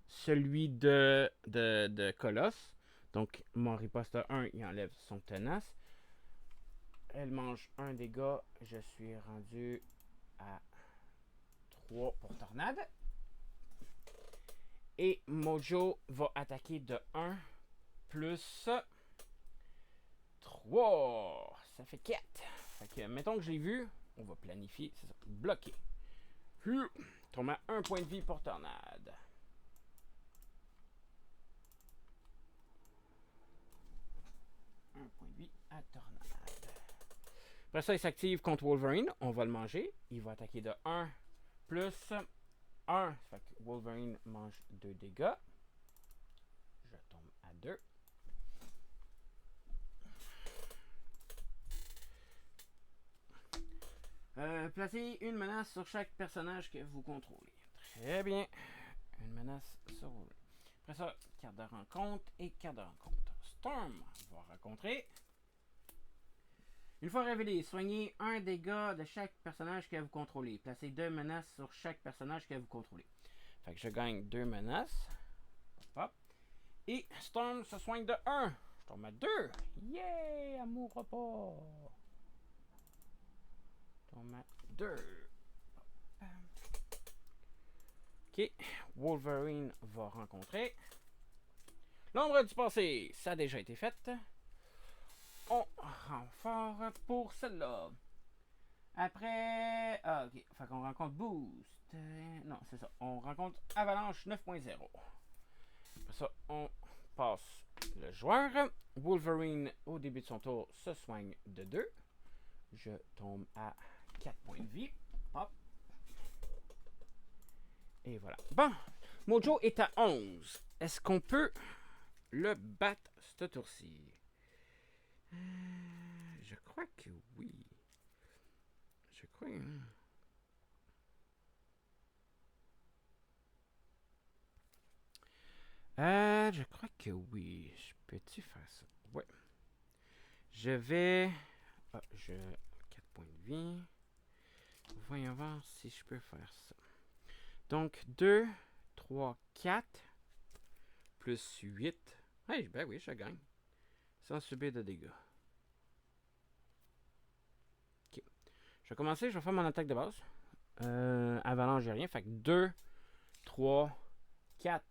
celui de Colosse. Donc, mon riposte 1, il enlève son tenace. Elle mange un dégât. Je suis rendu à 3 pour tornade. Et Mojo va attaquer de 1 plus 3. Ça fait 4. Fait que, mettons que je l'ai vu, on va planifier, c'est ça, bloquer. Tombe à 1 point de vie pour tornade. Un point de vie à tornade. Après ça, il s'active contre Wolverine. On va le manger. Il va attaquer de 1 plus 1. Fait que Wolverine mange 2 dégâts. Je tombe à 2. Placez une menace sur chaque personnage que vous contrôlez. Très bien. Une menace sur Wolverine. Après ça, carte de rencontre et carte de rencontre. Storm va rencontrer. Une fois révélé, soignez un dégât de chaque personnage que vous contrôlez. Placez 2 menaces sur chaque personnage que vous contrôlez. Fait que je gagne 2 menaces. Hop. Et Storm se soigne de 1. Je tombe à 2. Yeah! Amour repas. Je tombe à 2. Ok. Wolverine va rencontrer. L'ombre du passé. Ça a déjà été fait. On renfort pour celle-là. Après... Ah, ok. Fait qu'on rencontre Boost. Non, c'est ça. On rencontre Avalanche 9.0. Après ça, on passe le joueur. Wolverine, au début de son tour, se soigne de 2. Je tombe à 4 points de vie. Hop. Et voilà. Bon. Mojo est à 11. Est-ce qu'on peut le battre ce tour-ci? Je crois que oui. Je crois. Hein? Je crois que oui. Je peux-tu faire ça? Ouais. Je vais. Ah, je. 4 points de vie. Voyons voir si je peux faire ça. Donc, 2, 3, 4. Plus 8. Hey, ben oui, je gagne. Sans subir de dégâts. Ok. Je vais commencer, je vais faire mon attaque de base. Avalanche, j'ai rien. Fait que 2, 3, 4.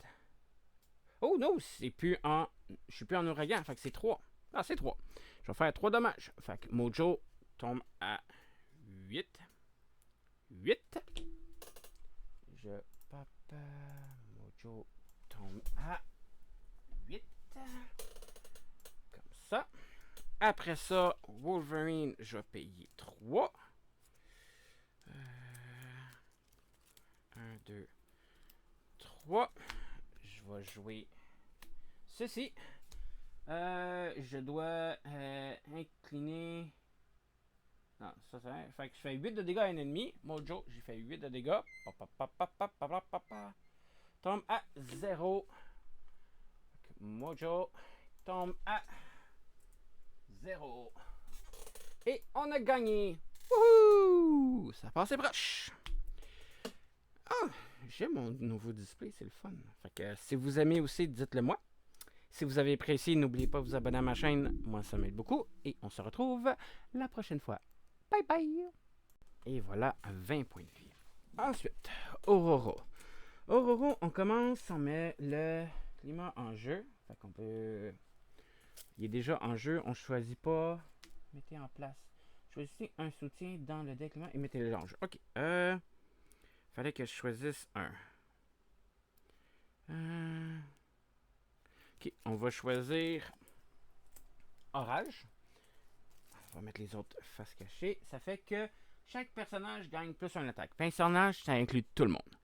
Oh non, c'est plus en. Je suis plus en ouragan. Fait que c'est 3. Ah, c'est 3. Je vais faire 3 dommages. Fait que Mojo tombe à 8. 8. Je pop. Mojo tombe à 8. Comme ça. Après ça, Wolverine, je vais payer 3. 1, 2, 3. Je vais jouer ceci. Je dois incliner. Non, ça c'est. Fait que je fais 8 de dégâts à un ennemi. Mojo, j'ai fait 8 de dégâts. Tombe à 0. Mojo tombe à 0. Et on a gagné. Wouhou! Ça passait proche. Ah, j'aime mon nouveau display, c'est le fun. Fait que si vous aimez aussi, dites-le moi. Si vous avez apprécié, n'oubliez pas de vous abonner à ma chaîne. Moi, ça m'aide beaucoup. Et on se retrouve la prochaine fois. Bye bye! Et voilà, 20 points de vie. Ensuite, Aurora. Aurora, on commence, on met le climat en jeu. Fait qu'on peut... Il est déjà en jeu, on choisit pas. Mettez en place. Choisissez un soutien dans le deck climat et mettez-le en jeu. Ok, fallait que je choisisse un. Ok, on va choisir Orage. On va mettre les autres faces cachées. Ça fait que chaque personnage gagne plus un attaque. Personnage, ça inclut tout le monde.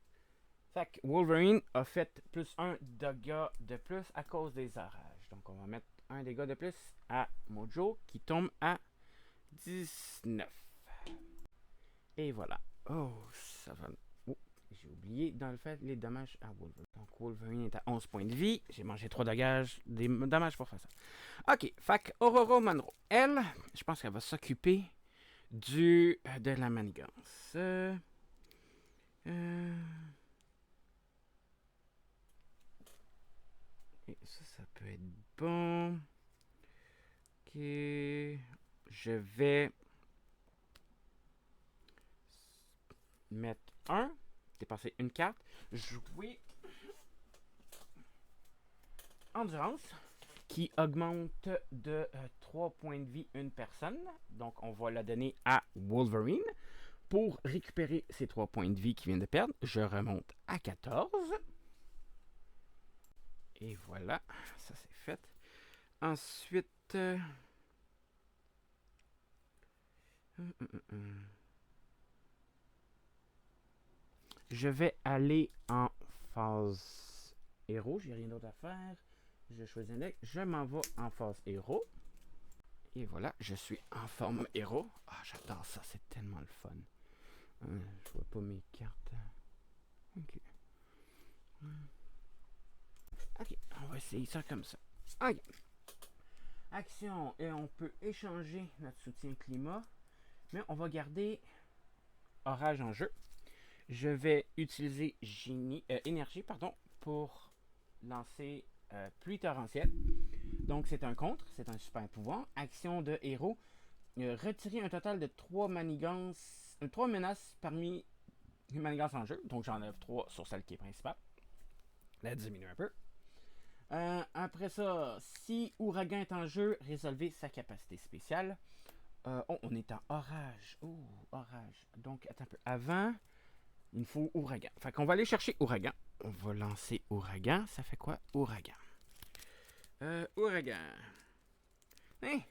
Fait que Wolverine a fait plus 1 dégât de plus à cause des orages. Donc on va mettre un dégât de plus à Mojo qui tombe à 19. Et voilà. Oh, ça va. Oh, j'ai oublié dans le fait les dommages à Wolverine. Donc Wolverine est à 11 points de vie. J'ai mangé 3 dommages pour faire ça. Ok, fait que Aurora Monroe. Elle, je pense qu'elle va s'occuper de la manigance. Et ça peut être bon. Ok. Je vais mettre un. Dépenser une carte. Jouer Endurance, qui augmente de 3 points de vie une personne. Donc, on va la donner à Wolverine. Pour récupérer ces 3 points de vie qu'il vient de perdre, je remonte à 14. Et voilà, ça c'est fait. Ensuite, je vais aller en phase héros. J'ai rien d'autre à faire. Je choisis un deck. Je m'en vais en phase héros. Et voilà, je suis en forme héros. Ah, j'adore ça, c'est tellement le fun. Je vois pas mes cartes. Ok. Ok, on va essayer ça comme ça. Ok. Action, et on peut échanger notre soutien climat, mais on va garder orage en jeu. Je vais utiliser énergie pour lancer pluie torrentielle. Donc c'est un contre, c'est un super pouvoir. Action de héros. Retirer un total de 3 manigances, 3 menaces parmi les manigances en jeu. Donc j'enlève 3 sur celle qui est principale. La diminue un peu. Après ça, si Ouragan est en jeu, résolvez sa capacité spéciale. On est en orage. Oh, orage. Donc, attends un peu. Avant, il faut Ouragan. Fait qu'on va aller chercher Ouragan. On va lancer Ouragan. Ça fait quoi, Ouragan? Ouragan. Hey!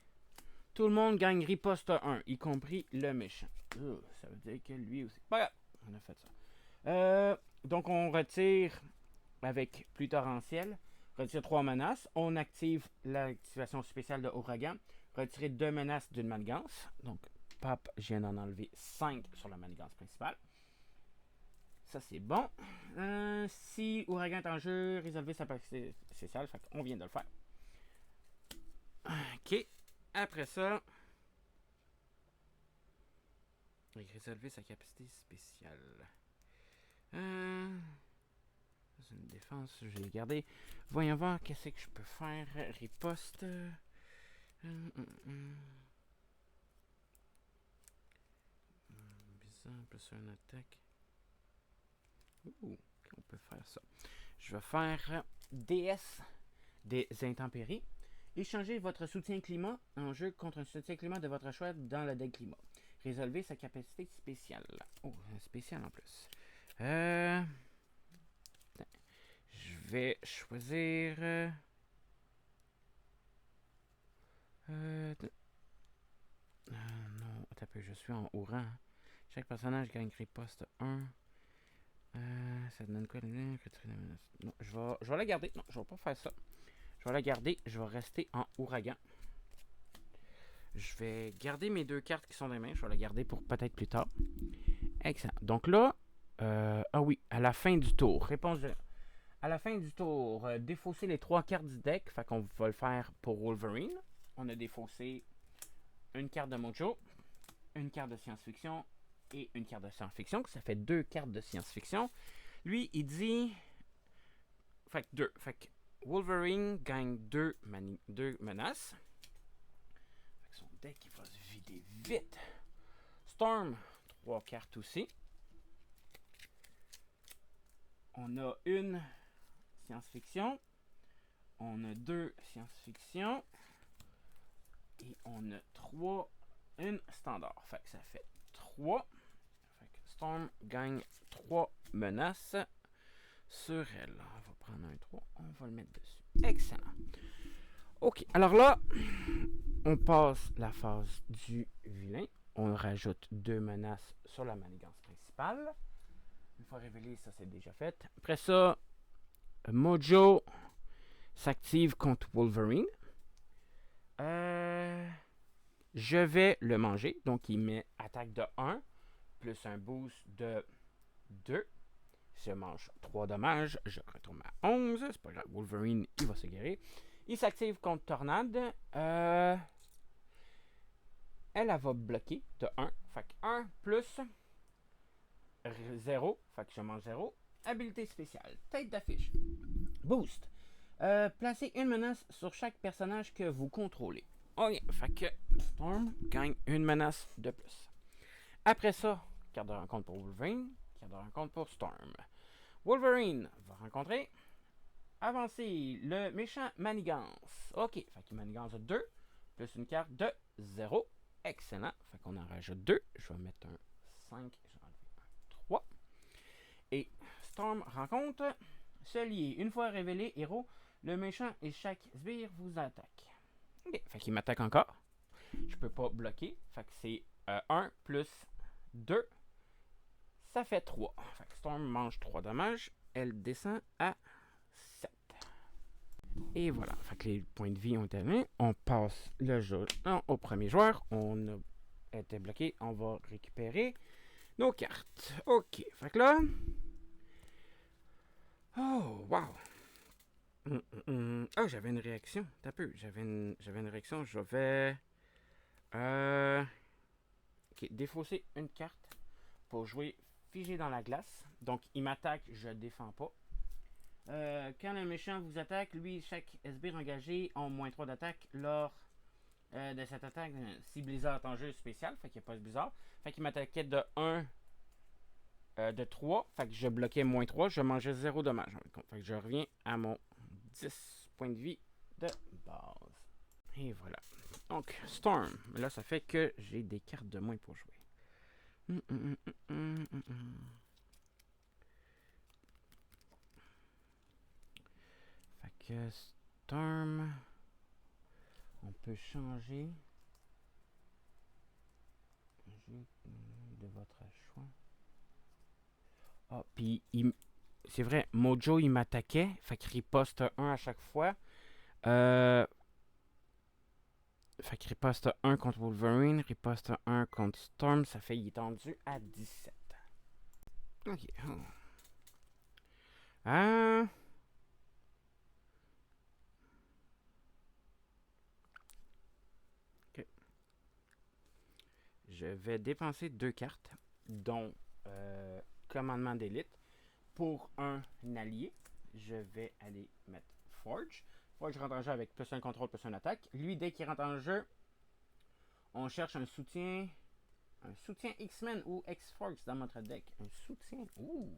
Tout le monde gagne riposte 1, y compris le méchant. Ça veut dire que lui aussi. Pas grave, on a fait ça. Donc, on retire avec pluie torrentielle. Retire 3 menaces. On active l'activation spéciale de Ouragan. Retirer 2 menaces d'une manigance. Donc, pap, je viens d'en enlever 5 sur la manigance principale. Ça, c'est bon. Si Ouragan est en jeu, résolver sa capacité spéciale. Fait qu'on vient de le faire. Ok. Après ça, résolver sa capacité spéciale. C'est une défense, je vais garder. Voyons voir qu'est-ce que je peux faire. Riposte. Bizarre, plus un attaque. On peut faire ça. Je vais faire DS des intempéries. Échangez votre soutien climat en jeu contre un soutien climat de votre choix dans le deck climat. Résolvez sa capacité spéciale. Oh, spéciale en plus. Je vais choisir... non, attends un peu, je suis en haut rang. Chaque personnage gagne riposte 1. Ça donne quoi? Non, je vais la garder. Non, je vais pas faire ça. Je vais la garder. Je vais rester en ouragan. Je vais garder mes 2 cartes qui sont dans les mains. Je vais la garder pour peut-être plus tard. Excellent. Donc là, ah oui, à la fin du tour. Réponse de... À la fin du tour, défausser les 3 cartes du deck. Fait qu'on va le faire pour Wolverine. On a défaussé une carte de Mojo, une carte de science-fiction et une carte de science-fiction. Ça fait 2 cartes de science-fiction. Lui, il dit... Fait que 2. Fait que Wolverine gagne 2 menaces. Fait que son deck, il va se vider vite. Storm, 3 cartes aussi. On a une science-fiction. On a 2 science-fiction. Et on a 3, une standard. Fait que ça fait 3. Fait que Storm gagne 3 menaces sur elle. On va prendre un 3. On va le mettre dessus. Excellent. Ok, alors là, on passe la phase du vilain. On rajoute 2 menaces sur la manigance principale. Une fois révélé, ça c'est déjà fait. Après ça, Mojo s'active contre Wolverine. Je vais le manger. Donc, il met attaque de 1 plus un boost de 2. Je mange 3 dommages. Je retourne à 11. C'est pas grave. Wolverine, il va se guérir. Il s'active contre Tornade. Elle va bloquer de 1. Fait que 1 plus 0. Fait que je mange 0. Habilité spéciale. Tête d'affiche. Boost. Placez une menace sur chaque personnage que vous contrôlez. Ok, fait que Storm gagne une menace de plus. Après ça, carte de rencontre pour Wolverine, carte de rencontre pour Storm. Wolverine va rencontrer, avancer le méchant Manigance. Ok, fait qu'il Manigance 2, plus une carte de 0. Excellent, fait qu'on en rajoute 2. Je vais mettre un 5, je vais enlever un 3. Et Storm rencontre, se lier. Une fois révélé héros, le méchant et chaque sbire vous attaque. Ok, fait qu'il m'attaque encore. Je peux pas bloquer, fait que c'est 1 plus 2. Ça fait 3. Fait que Storm mange 3 dommages. Elle descend à 7. Et voilà. Fait que les points de vie ont terminé. On passe le jeu au premier joueur. On a été bloqué. On va récupérer nos cartes. Ok. Fait que là. Oh, wow. Oh, j'avais une réaction. T'as peu. J'avais une réaction. Je vais. Ok. Défausser une carte pour jouer figé dans la glace. Donc, il m'attaque. Je défends pas. Quand le méchant vous attaque, lui, chaque sbire engagé a moins 3 d'attaque lors de cette attaque. Si Blizzard est en jeu spécial, fait qu'il n'y a pas de Blizzard. Fait qu'il m'attaquait de 1, de 3. Fait que je bloquais moins 3. Je mangeais 0 dommage. Fait que je reviens à mon 10 points de vie de base. Et voilà. Donc, Storm. Là, ça fait que j'ai des cartes de moins pour jouer. Fait que Storm, on peut changer de votre choix. Ah, puis c'est vrai, Mojo il m'attaquait, fait qu'il riposte 1 à chaque fois. Fait qu'il riposte 1 contre Wolverine, riposte 1 contre Storm, ça fait il est tendu à 17. Ok. Ok. Je vais dépenser 2 cartes, dont Commandement d'élite. Pour un allié, je vais aller mettre Forge. Forge rentre en jeu avec plus un contrôle, plus un attaque. Lui, dès qu'il rentre en jeu, on cherche un soutien. Un soutien X-Men ou X-Force dans notre deck. Un soutien. Ouh,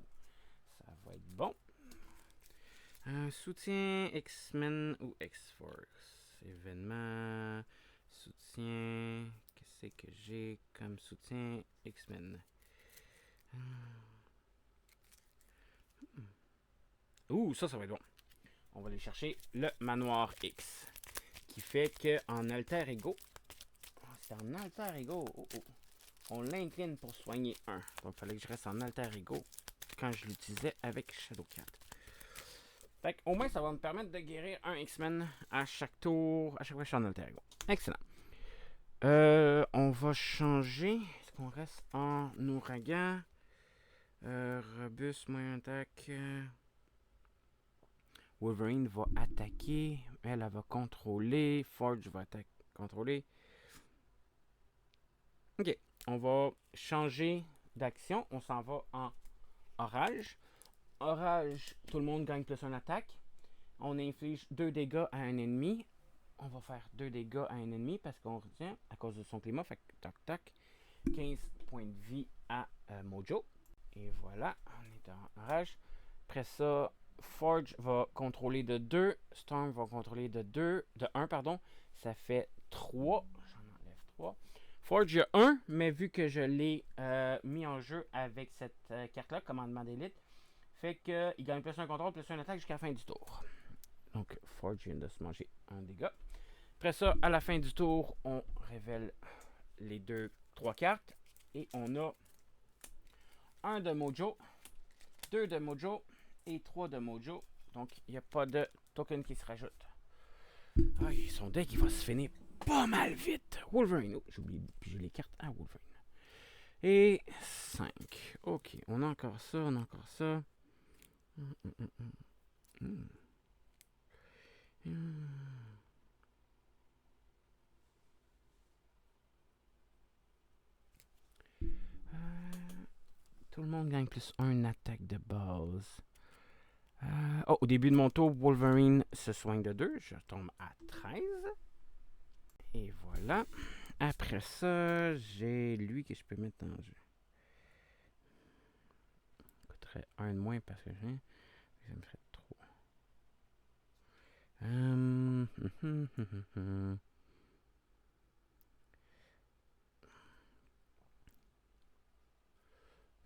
ça va être bon. Un soutien X-Men ou X-Force. Événement. Soutien. Qu'est-ce que j'ai comme soutien X-Men? Ouh, ça va être bon. On va aller chercher le manoir X. Qui fait que en alter ego. C'est en alter ego. On l'incline pour soigner 1. Donc il fallait que je reste en alter ego quand je l'utilisais avec Shadowcat. Fait au moins ça va me permettre de guérir un X-Men à chaque tour, à chaque fois que je suis en alter ego. Excellent. On va changer. Est-ce qu'on reste en ouragan? Robuste, moyen attaque. Wolverine va attaquer. Elle va contrôler. Forge va contrôler. Ok. On va changer d'action. On s'en va en orage. Orage, tout le monde gagne plus 1 attaque. On inflige 2 dégâts à un ennemi. On va faire 2 dégâts à un ennemi parce qu'on retient à cause de son climat. Fait que toc toc. 15 points de vie à Mojo. Et voilà, on est en orage. Après ça, Forge va contrôler de 2. Storm va contrôler de 2. De 1, pardon. Ça fait 3. J'en enlève 3. Forge, il y a 1, mais vu que je l'ai mis en jeu avec cette carte-là, commandement d'élite, fait qu'il gagne plus un contrôle, plus un attaque jusqu'à la fin du tour. Donc, Forge vient de se manger un dégât. Après ça, à la fin du tour, on révèle les 3 cartes. Et on a 1 de Mojo, 2 de Mojo et 3 de Mojo. Donc, il n'y a pas de token qui se rajoute. Ah, son deck, il va se finir pas mal vite. Wolverine. Oh, j'ai oublié de piger les cartes à Wolverine. Et 5. Ok, on a encore ça, on a encore ça. Tout le monde gagne plus 1 attaque de base. Oh, au début de mon tour, Wolverine se soigne de 2. Je tombe à 13. Et voilà. Après ça, j'ai lui que je peux mettre en jeu. Il coûterait 1 de moins parce que j'ai. Ça me ferait 3.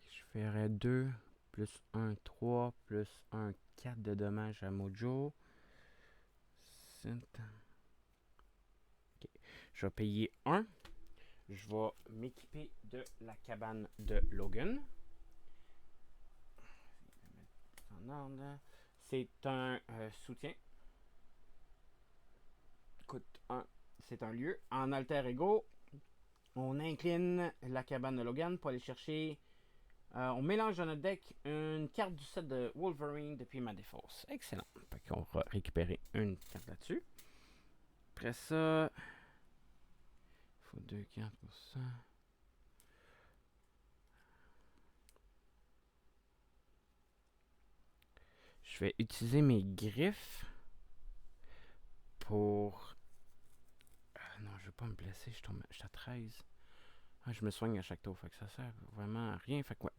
Je ferais 2 plus 1, 3 plus 1, 4 de dommages à Mojo. Okay. Je vais payer 1. Je vais m'équiper de la cabane de Logan. En ordre. C'est un soutien. Coûte 1. C'est un lieu. En alter ego, on incline la cabane de Logan pour aller chercher. On mélange dans notre deck une carte du set de Wolverine depuis ma défausse. Excellent. Fait qu'on va récupérer une carte là-dessus. Après ça, il faut 2 cartes pour ça. Je vais utiliser mes griffes pour... non, je ne vais pas me blesser. Je suis à 13. Ah, je me soigne à chaque tour. Fait que ça sert vraiment à rien. Fait que ouais.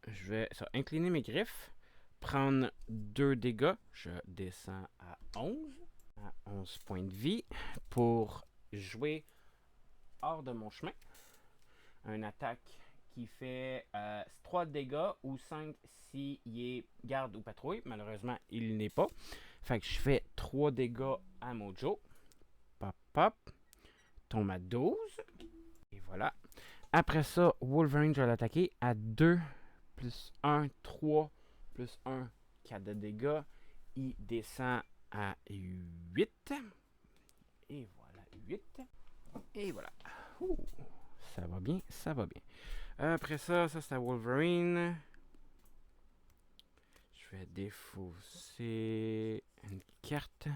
Je vais incliner mes griffes. Prendre 2 dégâts. Je descends à 11. À 11 points de vie. Pour jouer hors de mon chemin. Une attaque qui fait 3 dégâts ou 5 s'il est garde ou patrouille. Malheureusement, il n'est pas. Fait que je fais 3 dégâts à Mojo. Pop, pop. Tombe à 12. Et voilà. Après ça, Wolverine, je vais l'attaquer à 2 plus 1, 3 plus 1, 4 de dégâts. Il descend à 8. Et voilà, 8. Et voilà. Ouh. Ça va bien, ça va bien. Après ça, c'est à Wolverine. Je vais défausser une carte.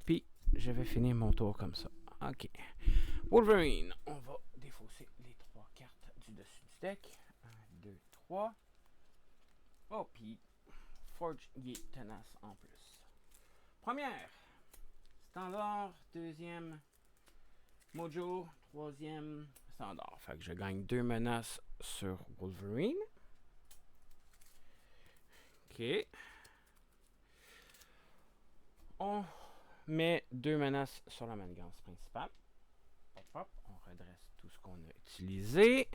Puis, je vais finir mon tour comme ça. Ok. Wolverine, on va défausser les 3 cartes du dessus du deck. 1, 2, 3. Oh, puis Forge, il est tenace en plus. Première, standard. Deuxième, Mojo. Troisième, standard. Fait que je gagne 2 menaces sur Wolverine. Ok. On met 2 menaces sur la manigance principale. Hop, hop. On redresse tout ce qu'on a utilisé.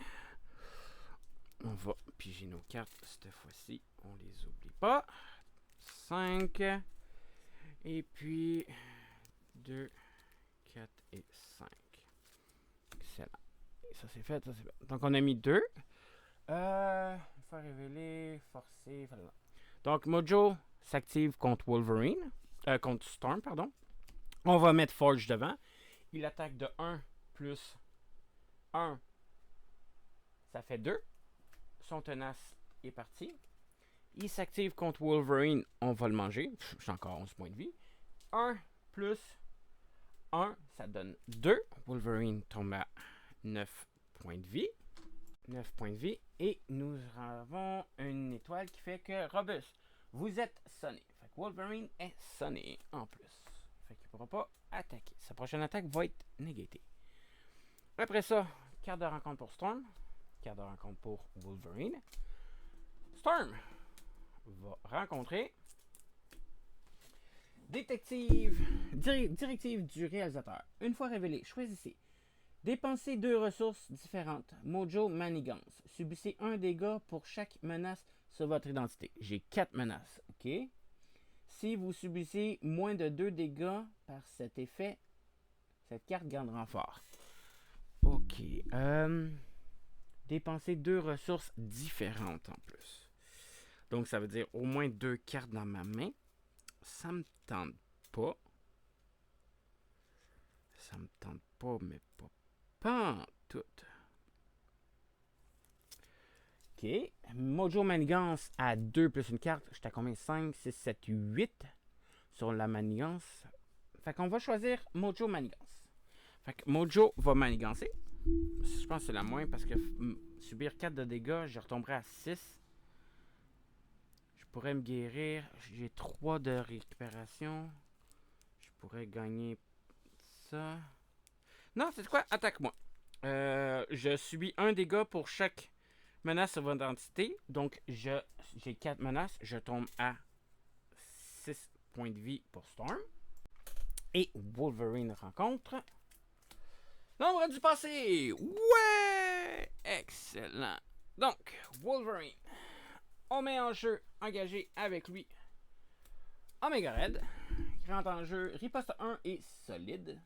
On va piger nos cartes cette fois-ci. On les oublie pas. 5. Et puis 2, 4 et 5. Excellent. Et ça c'est fait, ça c'est fait. Donc on a mis 2. Faire révéler, forcer. Voilà. Donc Mojo s'active contre Wolverine. Contre Storm, pardon. On va mettre Forge devant. Il attaque de 1 plus 1. Ça fait 2. Son tenace est parti. Il s'active contre Wolverine. On va le manger. J'ai encore 11 points de vie. 1 plus 1, ça donne 2. Wolverine tombe à 9 points de vie. 9 points de vie. Et nous avons une étoile qui fait que Robust, vous êtes sonné. Fait que Wolverine est sonné en plus. Fait qu'il ne pourra pas attaquer. Sa prochaine attaque va être négatée. Après ça, carte de rencontre pour Storm. Carte de rencontre pour Wolverine. Storm va rencontrer directive du réalisateur. Une fois révélé, choisissez. Dépensez 2 ressources différentes. Mojo Manigance. Subissez 1 dégât pour chaque menace sur votre identité. J'ai 4 menaces. OK? Si vous subissez moins de 2 dégâts par cet effet, cette carte garde renfort. OK. Dépensez 2 ressources différentes en plus. Donc, ça veut dire au moins 2 cartes dans ma main. Ça me tente pas. Ça me tente pas, mais pas en tout. OK. Mojo Manigance à 2 plus une carte. J'étais à combien? 5, 6, 7, 8 sur la Manigance. Fait qu'on va choisir Mojo Manigance. Fait que Mojo va manigancer. Je pense que c'est la moins parce que subir 4 de dégâts, je retomberai à 6. Je pourrais me guérir. J'ai 3 de récupération. Je pourrais gagner ça. Non, c'est quoi? Attaque-moi. Je subis 1 dégât pour chaque menace sur votre entité. Donc, j'ai 4 menaces. Je tombe à 6 points de vie pour Storm. Et Wolverine rencontre. L'ombre du passé! Ouais! Excellent. Donc, Wolverine. On met en jeu, engagé avec lui, Omega Red. Qui rentre en jeu, riposte 1 et solide.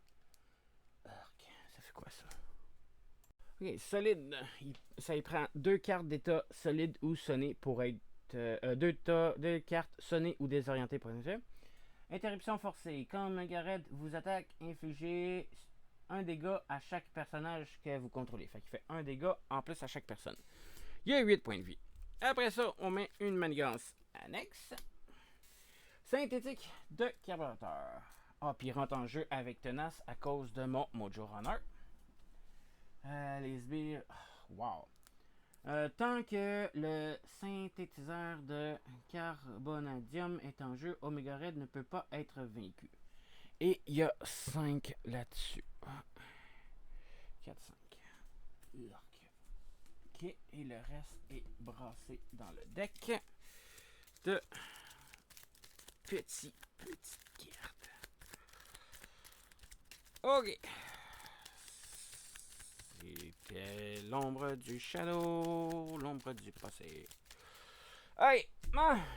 Ok, ça fait quoi ça? Ok, solide. Ça y prend 2 cartes d'état solide ou sonné pour être. 2 cartes sonnées ou désorientées pour être. Interruption forcée. Quand Omega Red vous attaque, infligez 1 dégât à chaque personnage que vous contrôlez. Fait qu'il fait 1 dégât en plus à chaque personne. Il y a 8 points de vie. Après ça, on met une manigance annexe. Synthétique de carburateur. Ah, puis il rentre en jeu avec tenace à cause de mon Mojo Runner. Les sbires. Wow. Tant que le synthétiseur de carbonadium est en jeu, Omega Red ne peut pas être vaincu. Et il y a 5 là-dessus. 4, 5. Ok, et le reste est brassé dans le deck de petites cartes. Ok. C'était l'ombre du shadow, l'ombre du passé. Allez,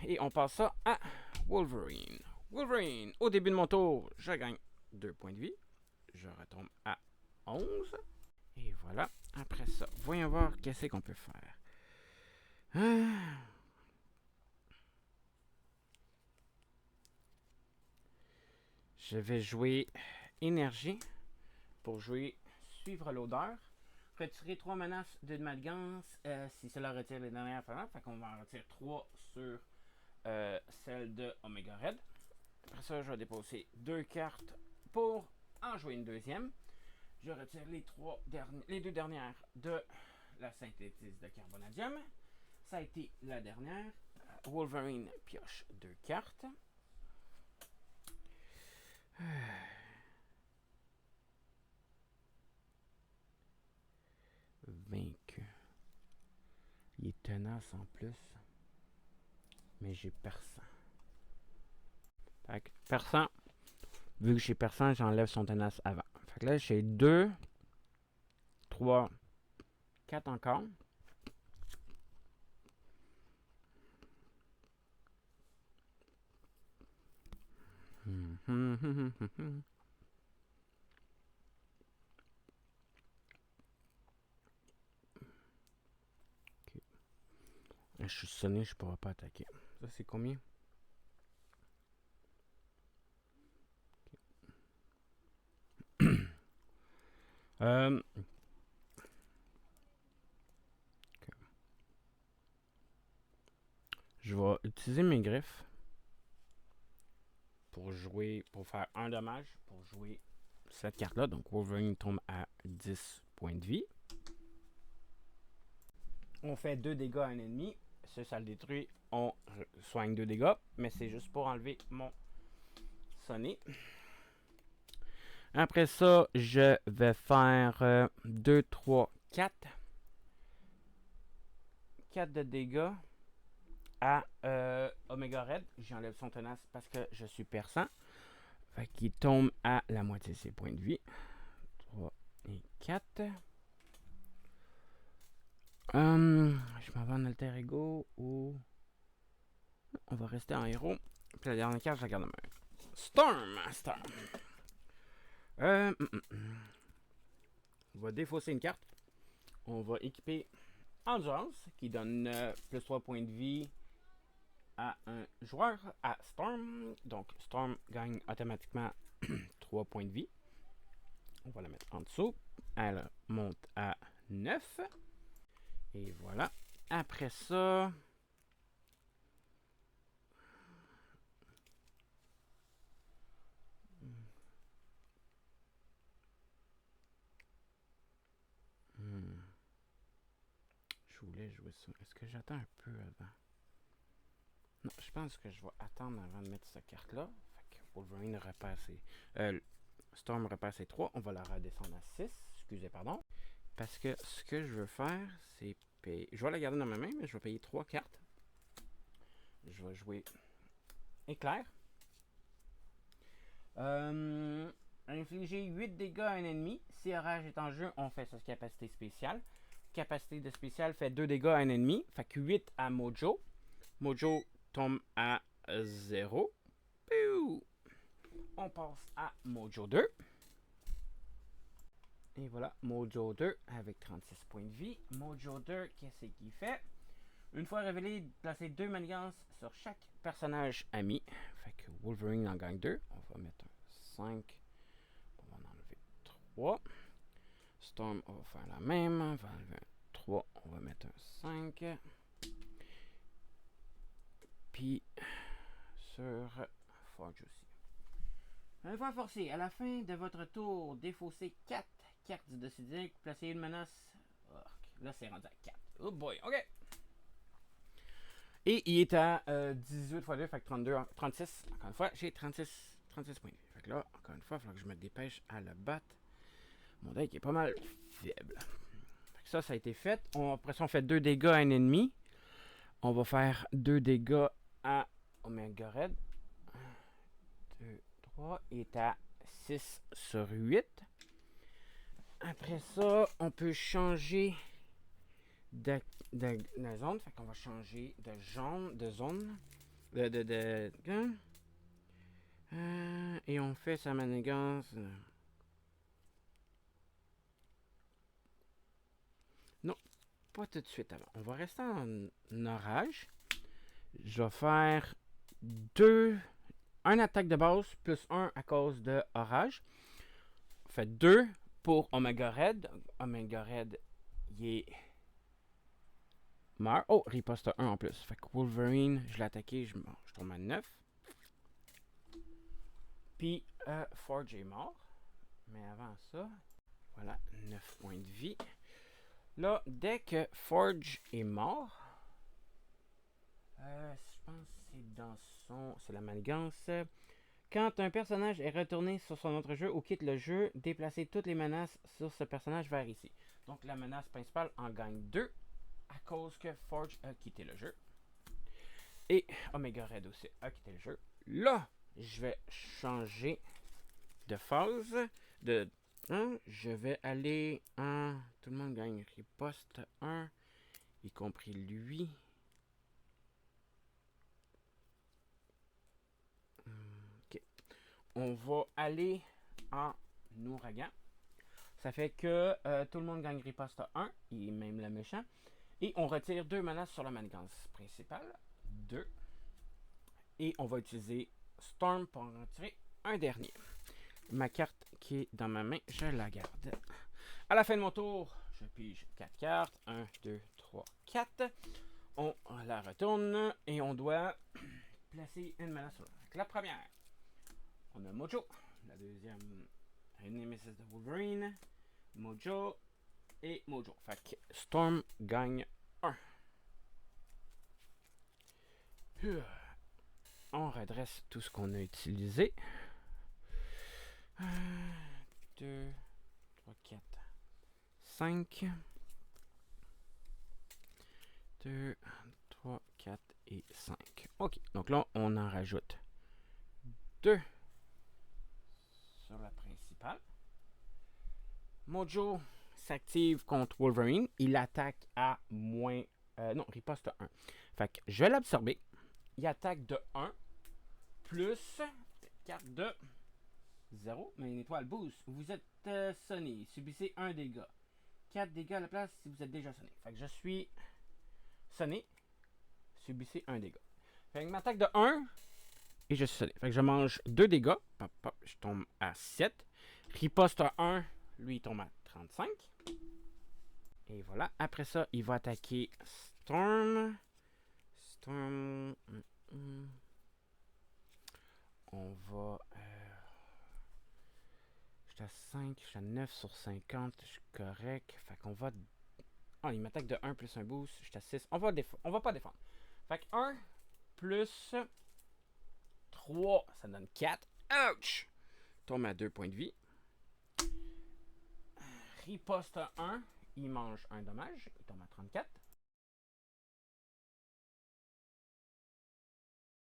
et on passe ça à Wolverine. Wolverine, au début de mon tour, je gagne 2 points de vie. Je retombe à 11. Et voilà. Après ça, voyons voir qu'est-ce qu'on peut faire. Je vais jouer énergie pour jouer suivre l'odeur. Retirer 3 menaces de manigance si cela retire les dernières phalanges. Fait qu'on va en retirer 3 sur celle de Omega Red. Après ça, je vais déposer 2 cartes pour en jouer une deuxième. Je retire les 2 dernières de la synthétise de carbonadium. Ça a été la dernière. Wolverine pioche 2 cartes. Vaincu. Il est tenace en plus. Mais j'ai perçant. Fait que perçant. Vu que j'ai perçant, j'enlève son tenace avant. Fait que là, j'ai 2, 3, 4 encore. Ok. Je suis sonné, je pourrais pas attaquer. Ça, c'est combien? Okay. Je vais utiliser mes griffes pour jouer, pour faire un dommage, pour jouer cette carte-là. Donc, Wolverine tombe à 10 points de vie. On fait 2 dégâts à un ennemi. Ça le détruit. On soigne 2 dégâts. Mais c'est juste pour enlever mon sonné. Après ça, je vais faire 2, 3, 4. 4 de dégâts à Omega Red. J'enlève son tenace parce que je suis perçant. Fait qu'il tombe à la moitié de ses points de vie. 3 et 4. Je m'en vais en alter ego ou... On va rester en héros. Puis la dernière carte, je la garde en main. Storm! On va défausser une carte. On va équiper Endurance, qui donne plus 3 points de vie à un joueur, à Storm. Donc, Storm gagne automatiquement 3 points de vie. On va la mettre en dessous. Elle monte à 9. Et voilà. Après ça... voulais jouer ça. Est-ce que j'attends un peu avant? Non, je pense que je vais attendre avant de mettre cette carte-là. Fait que Wolverine repère ses... Storm repère ses 3. On va la redescendre à 6. Excusez, pardon. Parce que ce que je veux faire, c'est payer... Je vais la garder dans ma main, mais je vais payer 3 cartes. Je vais jouer Éclair. Infliger 8 dégâts à un ennemi. Si Orage est en jeu, on fait sa capacité spéciale. Capacité de spéciale fait 2 dégâts à un ennemi. Fait que 8 à Mojo. Mojo tombe à 0. Piou! On passe à Mojo 2. Et voilà, Mojo 2 avec 36 points de vie. Mojo 2, qu'est-ce qu'il fait? Une fois révélé, placer 2 manigances sur chaque personnage ami. Fait que Wolverine en gagne 2. On va mettre un 5. On va en enlever 3. Storm, on va faire la même. On va enlever un 3. On va mettre un 5. Puis sur Forge aussi. Une fois forcé, à la fin de votre tour, défaussez 4 cartes du dessus. Placez une menace. Oh, là, c'est rendu à 4. Oh boy, ok. Et il est à 18 x 2, fait que 32, 36. Encore une fois, j'ai 36 points de vie. Fait que là, encore une fois, il va falloir que je me dépêche à le battre. Mon deck est pas mal faible. Fait que ça a été fait. Après ça, on fait 2 dégâts à un ennemi. On va faire 2 dégâts à Omega Red. 1, 2, 3. Il est à 6 sur 8. Après ça, on peut changer de zone. Fait qu'on va changer de zone. Et on fait sa manigance. Non, pas tout de suite avant. On va rester en orage. Je vais faire 1 attaque de base plus 1 à cause de orage. Fait 2 pour Omega Red. Omega Red, il est meurt. Oh, riposte 1 en plus. Fait que Wolverine, je l'ai attaqué, je tombe à 9. Puis Forge est mort. Mais avant ça, voilà, 9 points de vie. Là, dès que Forge est mort, je pense que c'est dans son... C'est la manigance. Quand un personnage est retourné sur son autre jeu ou quitte le jeu, déplacez toutes les menaces sur ce personnage vers ici. Donc la menace principale en gagne 2 à cause que Forge a quitté le jeu. Et Omega Red aussi a quitté le jeu. Là, je vais changer de phase. Je vais aller en... Tout le monde gagne riposte 1, y compris lui. Ok. On va aller en ouragan. Ça fait que tout le monde gagne riposte 1, et même le méchant. Et on retire 2 menaces sur la manigance principale. 2. Et on va utiliser Storm pour en retirer un dernier. Ma carte qui est dans ma main, je la garde. À la fin de mon tour, je pige 4 cartes. 1, 2, 3, 4. On la retourne et on doit placer une menace sur la première. On a Mojo. La deuxième, un Nemesis de Wolverine. Mojo et Mojo. Fait que Storm gagne 1. On redresse tout ce qu'on a utilisé. 1, 2, 3, 4, 5. 2, 3, 4 et 5. Ok, donc là, on en rajoute 2 sur la principale. Mojo s'active contre Wolverine. Il attaque à moins... non, riposte 1. Fait que je vais l'absorber. Il attaque de 1 plus carte de 0, mais une étoile boost. Vous êtes sonné. Subissez 1 dégât. 4 dégâts à la place si vous êtes déjà sonné. Fait que je suis sonné. Subissez 1 dégât. Fait que m'attaque de 1 et je suis sonné. Fait que je mange 2 dégâts. Pop, pop, je tombe à 7. Riposte 1, lui il tombe à 35. Et voilà. Après ça, il va attaquer Storm. Storm. On va... je suis à 5, je suis à 9 sur 50, je suis correct. Fait qu'on va Ah, il m'attaque de 1 plus un boost. Je suis à 6. On va pas défendre. Fait que 1 plus 3, ça donne 4. Ouch! Tombe à 2 points de vie. Riposte à 1. Il mange un dommage. Il tombe à 34.